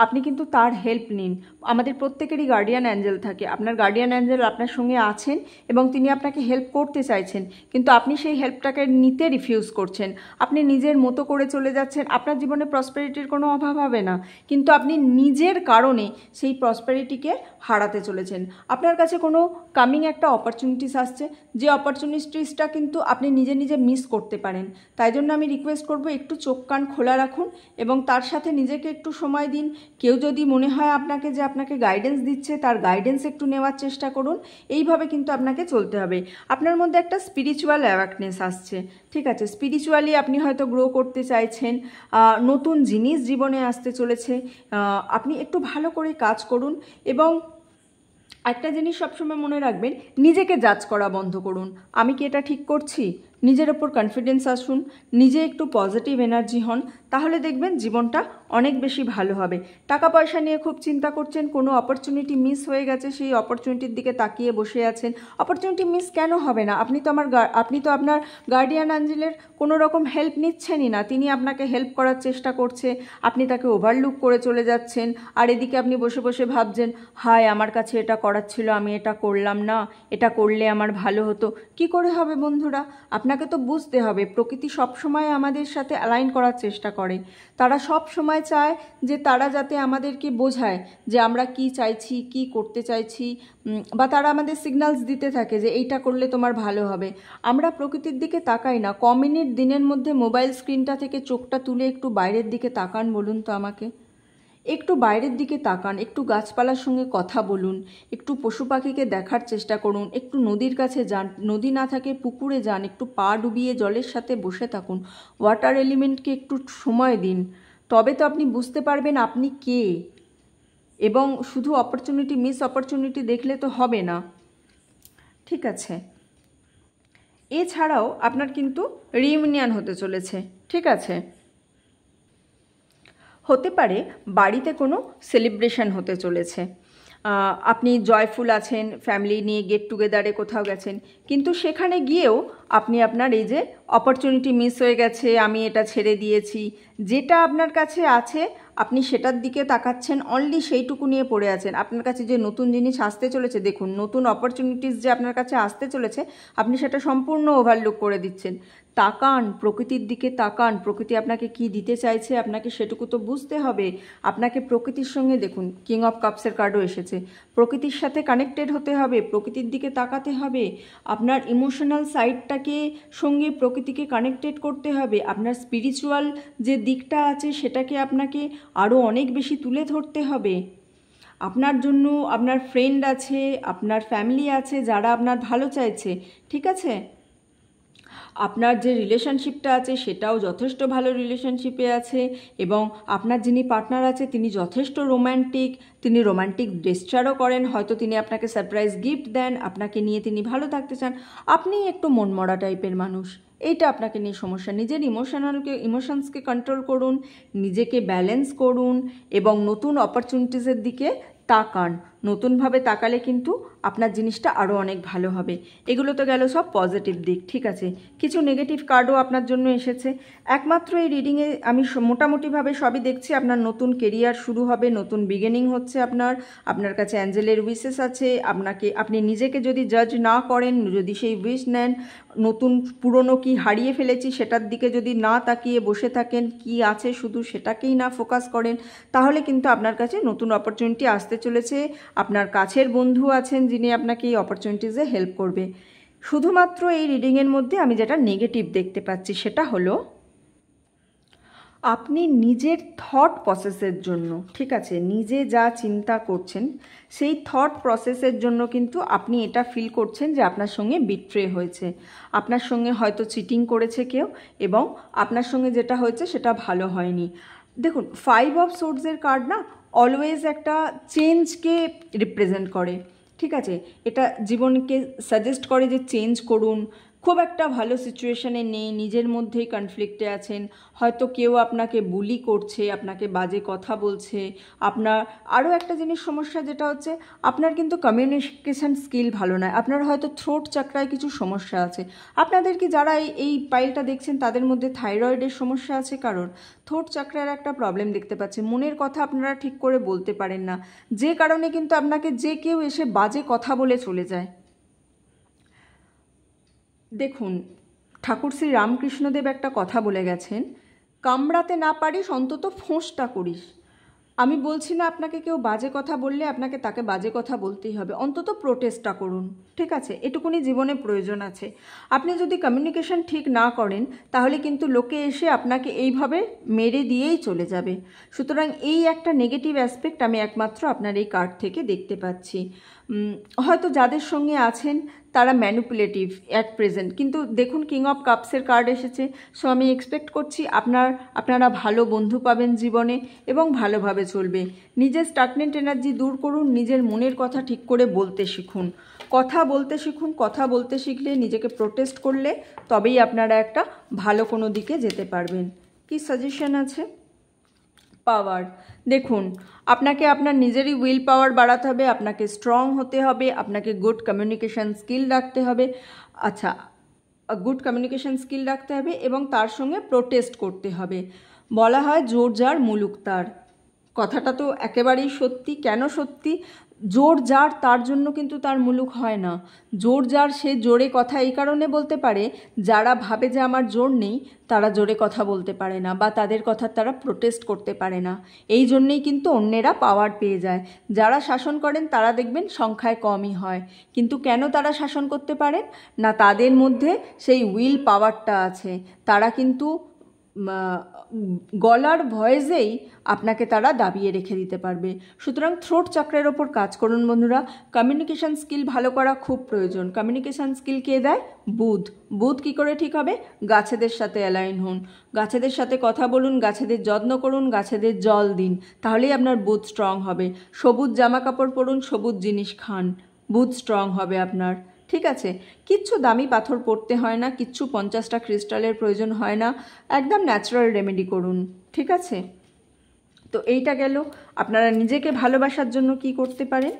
আপনি কিন্তু তার হেল্প নিন। আমাদের প্রত্যেকেরই গার্ডিয়ান অ্যাঞ্জেল থাকে। আপনার গার্ডিয়ান অ্যাঞ্জেল আপনার সঙ্গে আছেন এবং তিনি আপনাকে হেল্প করতে চাইছেন, কিন্তু আপনি সেই হেল্পটাকে নিতে রিফিউজ করছেন। আপনি নিজের মতো করে চলে যাচ্ছেন। আপনার জীবনে প্রসপেরিটির কোনো অভাব হবে না, কিন্তু আপনি নিজের কারণে সেই প্রসপেরিটিকে হারাতে চলেছেন। আপনার কাছে কোনো কামিং একটা অপরচুনিটিস আসছে, যে অপরচুনিটিসটা কিন্তু আপনি নিজে নিজে মিস করতে পারেন। তাই জন্য আমি রিকোয়েস্ট করব, একটু চোখ কান খোলা রাখুন এবং তার সাথে নিজেকে একটু সময় দিন। কেউ যদি মনে হয় আপনাকে যে আপনাকে গাইডেন্স দিচ্ছে, তার গাইডেন্স একটু নেওয়ার চেষ্টা করুন। এইভাবে কিন্তু আপনাকে চলতে হবে। আপনার মধ্যে একটা স্পিরিচুয়াল অ্যাওয়ারনেস আসছে। ঠিক আছে, স্পিরিচুয়ালি আপনি হয়তো গ্রো করতে চাইছেন, নতুন জিনিস জীবনে আসতে চলেছে। আপনি একটু ভালো করে কাজ করুন এবং একটা জিনিস সবসময় মনে রাখবেন, নিজেকে জাজ করা বন্ধ করুন। আমি কি এটা ঠিক করছি? নিজের ওপর কনফিডেন্স আসুন, নিজে একটু পজিটিভ এনার্জি হন, তাহলে দেখবেন জীবনটা অনেক বেশি ভালো হবে। টাকা পয়সা নিয়ে খুব চিন্তা করছেন, কোনো অপরচুনিটি মিস হয়ে গেছে, সেই অপরচুনিটির দিকে তাকিয়ে বসে আছেন। অপরচুনিটি মিস কেন হবে না? আপনি তো আপনার গার্ডিয়ান অ্যাঞ্জেলের কোনো রকম হেল্প নিচ্ছেনই না। তিনি আপনাকে হেল্প করার চেষ্টা করছে, আপনি তাকে ওভারলুক করে চলে যাচ্ছেন। আর এদিকে আপনি বসে বসে ভাবছেন, হায় আমার কাছে এটা করার ছিল, আমি এটা করলাম না, এটা করলে আমার ভালো হতো। কি করে হবে বন্ধুরা? আপনাকে তো বুঝতে হবে, প্রকৃতি সব সময় আমাদের সাথে অ্যালাইন করার চেষ্টা করে। তারা সব সময় চায় যে তারা যাতে আমাদেরকে বোঝায় যে আমরা কি চাইছি, কি করতে চাইছি, বা তারা আমাদের সিগন্যালস দিতে থাকে যে এইটা করলে তোমার ভালো হবে। আমরা প্রকৃতির দিকে তাকাই না। ক মিনিট দিনের মধ্যে মোবাইল স্ক্রিনটা থেকে চোখটা তুলে একটু বাইরের দিকে তাকান বলুন তো আমাকে। একটু বাইরের দিকে তাকান, একটু গাছপালার সঙ্গে কথা বলুন, একটু পশু পাখিকে দেখার চেষ্টা করুন, একটু নদীর কাছে যান, নদী না থাকে পুকুরে যান, একটু পা ডুবিয়ে জলের সাথে বসে থাকুন, ওয়াটার এলিমেন্টকে একটু সময় দিন। তবে তো আপনি বুঝতে পারবেন আপনি কে। এবং শুধু মিস অপরচুনিটি দেখলে তো হবে না। ঠিক আছে, এছাড়াও আপনার কিন্তু রিইউনিয়ন হতে চলেছে। ঠিক আছে, হতে পারে বাড়িতে কোনো সেলিব্রেশন হতে চলেছে, আপনি জয়ফুল আছেন, ফ্যামিলি নিয়ে গেট টুগেদারে কোথাও গেছেন, কিন্তু সেখানে গিয়েও আপনি আপনার এই যে অপরচুনিটি মিস হয়ে গেছে, আমি এটা ছেড়ে দিয়েছি, যেটা আপনার কাছে আছে আপনি সেটার দিকে তাকাচ্ছেন, অনলি সেইটুকু নিয়ে পড়ে আছেন। আপনার কাছে যে নতুন জিনিস আসতে চলেছে, দেখুন নতুন অপরচুনিটিস যে আপনার কাছে আসতে চলেছে, আপনি সেটা সম্পূর্ণ ওভারলুক করে দিচ্ছেন। তাকান, প্রকৃতির দিকে তাকান, প্রকৃতি আপনাকে কি দিতে চাইছে আপনাকে সেটুকু তো বুঝতে হবে। আপনাকে প্রকৃতির সঙ্গে, দেখুন কিং অফ কাপসের কার্ডও এসেছে, প্রকৃতির সাথে কানেক্টেড হতে হবে, প্রকৃতির দিকে তাকাতে হবে, আপনার ইমোশনাল সাইডটাকে সঙ্গে প্রকৃতিকে কানেক্টেড করতে হবে, আপনার স্পিরিচুয়াল যে দিকটা আছে সেটাকে আপনাকে আরও অনেক বেশি তুলে ধরতে হবে। আপনার জন্য আপনার ফ্রেন্ড আছে, আপনার ফ্যামিলি আছে যারা আপনার ভালো চাইছে। ঠিক আছে, আপনার যে রিলেশনশিপটা আছে সেটাও যথেষ্ট ভালো রিলেশনশিপে আছে, এবং আপনার যিনি পার্টনার আছে তিনি যথেষ্ট রোম্যান্টিক, তিনি রোম্যান্টিক জেস্চারও করেন, হয়তো তিনি আপনাকে সারপ্রাইজ গিফট দেন, আপনাকে নিয়ে তিনি ভালো থাকতে চান। আপনি একটু মনমরা টাইপের মানুষ, এইটা আপনাকে নিয়ে সমস্যা। নিজের ইমোশনসকে কন্ট্রোল করুন, নিজেকে ব্যালেন্স করুন এবং নতুন অপরচুনিটিসের দিকে তাকান। নতুনভাবে তাকালে কিন্তু আপনার জিনিসটা আরও অনেক ভালো হবে। এগুলো তো গেল সব পজিটিভ দিক, ঠিক আছে। কিছু নেগেটিভ কার্ডও আপনার জন্য এসেছে। একমাত্র এই রিডিংয়ে আমি মোটামুটিভাবে সবই দেখছি। আপনার নতুন কেরিয়ার শুরু হবে, নতুন বিগিনিং হচ্ছে আপনার কাছে অ্যাঞ্জেলের উইশেস আছে। আপনি নিজেকে যদি জাজ না করেন, যদি সেই উইশ নেন, নতুন পুরনো কি হারিয়ে ফেলেছি সেটার দিকে যদি না তাকিয়ে বসে থাকেন, কি আছে শুধু সেটাকেই না ফোকাস করেন, তাহলে কিন্তু আপনার কাছে নতুন অপরচুনিটি আসতে চলেছে। আপনার কাছের বন্ধু আছেন যিনি আপনাকে এই অপরচুনিটিসে হেল্প করবে। শুধুমাত্র এই রিডিংয়ের মধ্যে আমি যেটা নেগেটিভ দেখতে পাচ্ছি সেটা হলো আপনি নিজের থট প্রসেসের জন্য, ঠিক আছে, নিজে যা চিন্তা করছেন সেই থট প্রসেসের জন্য কিন্তু আপনি এটা ফিল করছেন যে আপনার সঙ্গে বিট্রে হয়েছে, আপনার সঙ্গে হয়তো চিটিং করেছে কেউ, এবং আপনার সঙ্গে যেটা হয়েছে সেটা ভালো হয়নি। দেখুন, 5 অফ সোর্ডসের কার্ড না অলওয়েজ একটা চেঞ্জকে রিপ্রেজেন্ট করে, ঠিক আছে। এটা জীবনকে সাজেস্ট করে যে চেঞ্জ করুন। খুব একটা ভালো সিচুয়েশানে নেই, নিজের মধ্যেই কনফ্লিক্টে আছেন, হয়তো কেউ আপনাকে বুলি করছে, আপনাকে বাজে কথা বলছে। আপনার আরও একটা জিনিস সমস্যা যেটা হচ্ছে আপনার কিন্তু কমিউনিকেশান স্কিল ভালো নয়, আপনার হয়তো থ্রোট চাকরায় কিছু সমস্যা আছে। আপনাদের কি যারা এই পাইলটা দেখছেন তাদের মধ্যে থাইরয়েডের সমস্যা আছে কারণ? থ্রোট চাকরার একটা প্রবলেম দেখতে পাচ্ছি, মনের কথা আপনারা ঠিক করে বলতে পারেন না, যে কারণে কিন্তু আপনাকে যে কেউ এসে বাজে কথা বলে চলে যায়। দেখুন, ঠাকুর শ্রী রামকৃষ্ণদেব একটা কথা বলে গেছেন, কামড়াতে না পারিস অন্তত ফোঁসটা করিস। আমি বলছি না আপনাকে কেউ বাজে কথা বললে আপনাকে তাকে বাজে কথা বলতেই হবে, অন্তত প্রোটেস্টটা করুন, ঠিক আছে। এটুকুনি জীবনে প্রয়োজন আছে। আপনি যদি কমিউনিকেশন ঠিক না করেন তাহলে কিন্তু লোকে এসে আপনাকে এইভাবে মেরে দিয়েই চলে যাবে। সুতরাং এই একটা নেগেটিভ অ্যাসপেক্ট আমি একমাত্র আপনার এই কার্ড থেকে দেখতে পাচ্ছি। হয়তো যাদের সঙ্গে আছেন তারা ম্যানিপুলেটিভ অ্যাট প্রেজেন্ট, কিন্তু দেখুন কিং অফ কাপসের কার্ড এসেছে। সো আমি এক্সপেক্ট করছি আপনারা ভালো বন্ধু পাবেন জীবনে এবং ভালোভাবে চলবে। নিজের স্টাগনেন্ট এনার্জি দূর করুন, নিজের মনের কথা ঠিক করে বলতে শিখুন, কথা বলতে শিখুন। কথা বলতে শিখলে, নিজেকে প্রোটেস্ট করলে তবেই আপনারা একটা ভালো কোনো দিকে যেতে পারবেন। কি সাজেশন আছে? পাওয়ার। দেখুন, আপনাকে আপনার নিজেরই উইল পাওয়ার বাড়াতে হবে, আপনাকে স্ট্রং হতে হবে, আপনাকে গুড কমিউনিকেশন স্কিল রাখতে হবে। আচ্ছা, গুড কমিউনিকেশন স্কিল রাখতে হবে এবং তার সঙ্গে প্রোটেস্ট করতে হবে। বলা হয় জোর যার মুলুক তার, কথাটা তো একেবারেই সত্যি। কেন সত্যি? জোর যার তার জন্য কিন্তু তার মুলুক হয় না। জোর যার সে জোরে কথা এই কারণে বলতে পারে, যারা ভাবে যে আমার জোর নেই তারা জোরে কথা বলতে পারে না বা তাদের কথা তারা প্রোটেস্ট করতে পারে না। এই জন্যেই কিন্তু অন্যেরা পাওয়ার পেয়ে যায়। যারা শাসন করেন তারা দেখবেন সংখ্যায় কমই হয়, কিন্তু কেন তারা শাসন করতে পারেন না? তাদের মধ্যে সেই উইল পাওয়ারটা আছে। তারা কিন্তু গলার ভয়েসেই আপনাকে তারা দাবিয়ে রেখে দিতে পারবে। সুতরাং থ্রোট চক্রের ওপর কাজ করুন বন্ধুরা। কমিউনিকেশান স্কিল ভালো করা খুব প্রয়োজন। কমিউনিকেশান স্কিল কে দেয়? বুধ। বুধ কী করে ঠিক হবে? গাছেদের সাথে অ্যালাইন হন, গাছেদের সাথে কথা বলুন, গাছেদের যত্ন করুন, গাছেদের জল দিন, তাহলেই আপনার বুধ স্ট্রং হবে। সবুজ জামা কাপড় পরুন, সবুজ জিনিস খান, বুধ স্ট্রং হবে আপনার, ঠিক আছে। কিচ্ছু দামি পাথর পড়তে হয় না, কিচ্ছু 50টা ক্রিস্টালের প্রয়োজন হয় না, একদম ন্যাচারাল রেমেডি করুন, ঠিক আছে। তো এইটা গেল। আপনারা নিজেকে ভালোবাসার জন্য কি করতে পারেন?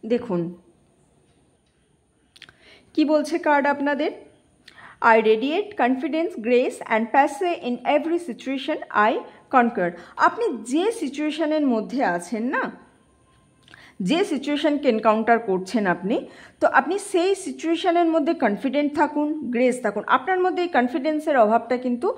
দেখুন কি বলছে কার্ড আপনাদের। I radiate confidence, grace and pace in every situation I conquer. আপনি যে সিচুয়েশনের মধ্যে আছেন না, যে সিচুয়েশনকে এনকাউন্টার করছেন আপনি, তো আপনি সেই সিচুয়েশনের মধ্যে কনফিডেন্ট থাকুন, গ্রেস থাকুন। আপনার মধ্যে এই কনফিডেন্সের অভাবটা কিন্তু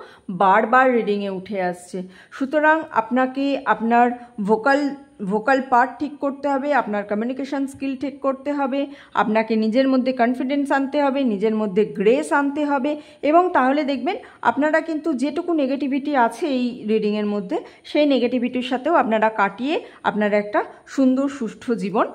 বারবার রিডিংয়ে উঠে আসছে। সুতরাং আপনাকে আপনার ভোকাল ভোকাল পার্ট ঠিক করতে হবে, আপনার কমিউনিকেশন স্কিল ঠিক করতে হবে, আপনাকে নিজের মধ্যে কনফিডেন্স আনতে হবে, নিজের মধ্যে গ্রেস আনতে হবে, এবং তাহলে দেখবেন আপনারা কিন্তু যেটুকু নেগেটিভিটি আছে এই রিডিংয়ের মধ্যে সেই নেগেটিভিটির সাথেও আপনারা কাটিয়ে আপনারা একটা সুন্দর সুষ্ঠু জীবন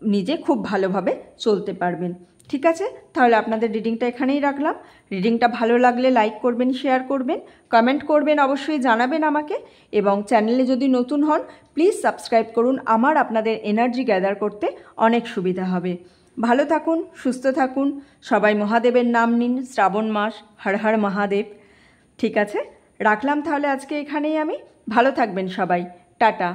নিজে খুব ভালোভাবে চলতে পারবেন। ঠিক আছে, তাহলে আপনাদের রিডিংটা এখানেই রাখলাম। রিডিংটা ভালো লাগলে লাইক করবেন, শেয়ার করবেন, কমেন্ট করবেন, অবশ্যই জানাবেন আমাকে, এবং চ্যানেলে যদি নতুন হন প্লিজ সাবস্ক্রাইব করুন। আমার আপনাদের এনার্জি গ্যাদার করতে অনেক সুবিধা হবে। ভালো থাকুন, সুস্থ থাকুন, সবাই মহাদেবের নাম নিন, শ্রাবণ মাস, হর হর মহাদেব। ঠিক আছে, রাখলাম তাহলে আজকে এখানেই আমি। ভালো থাকবেন সবাই, টাটা।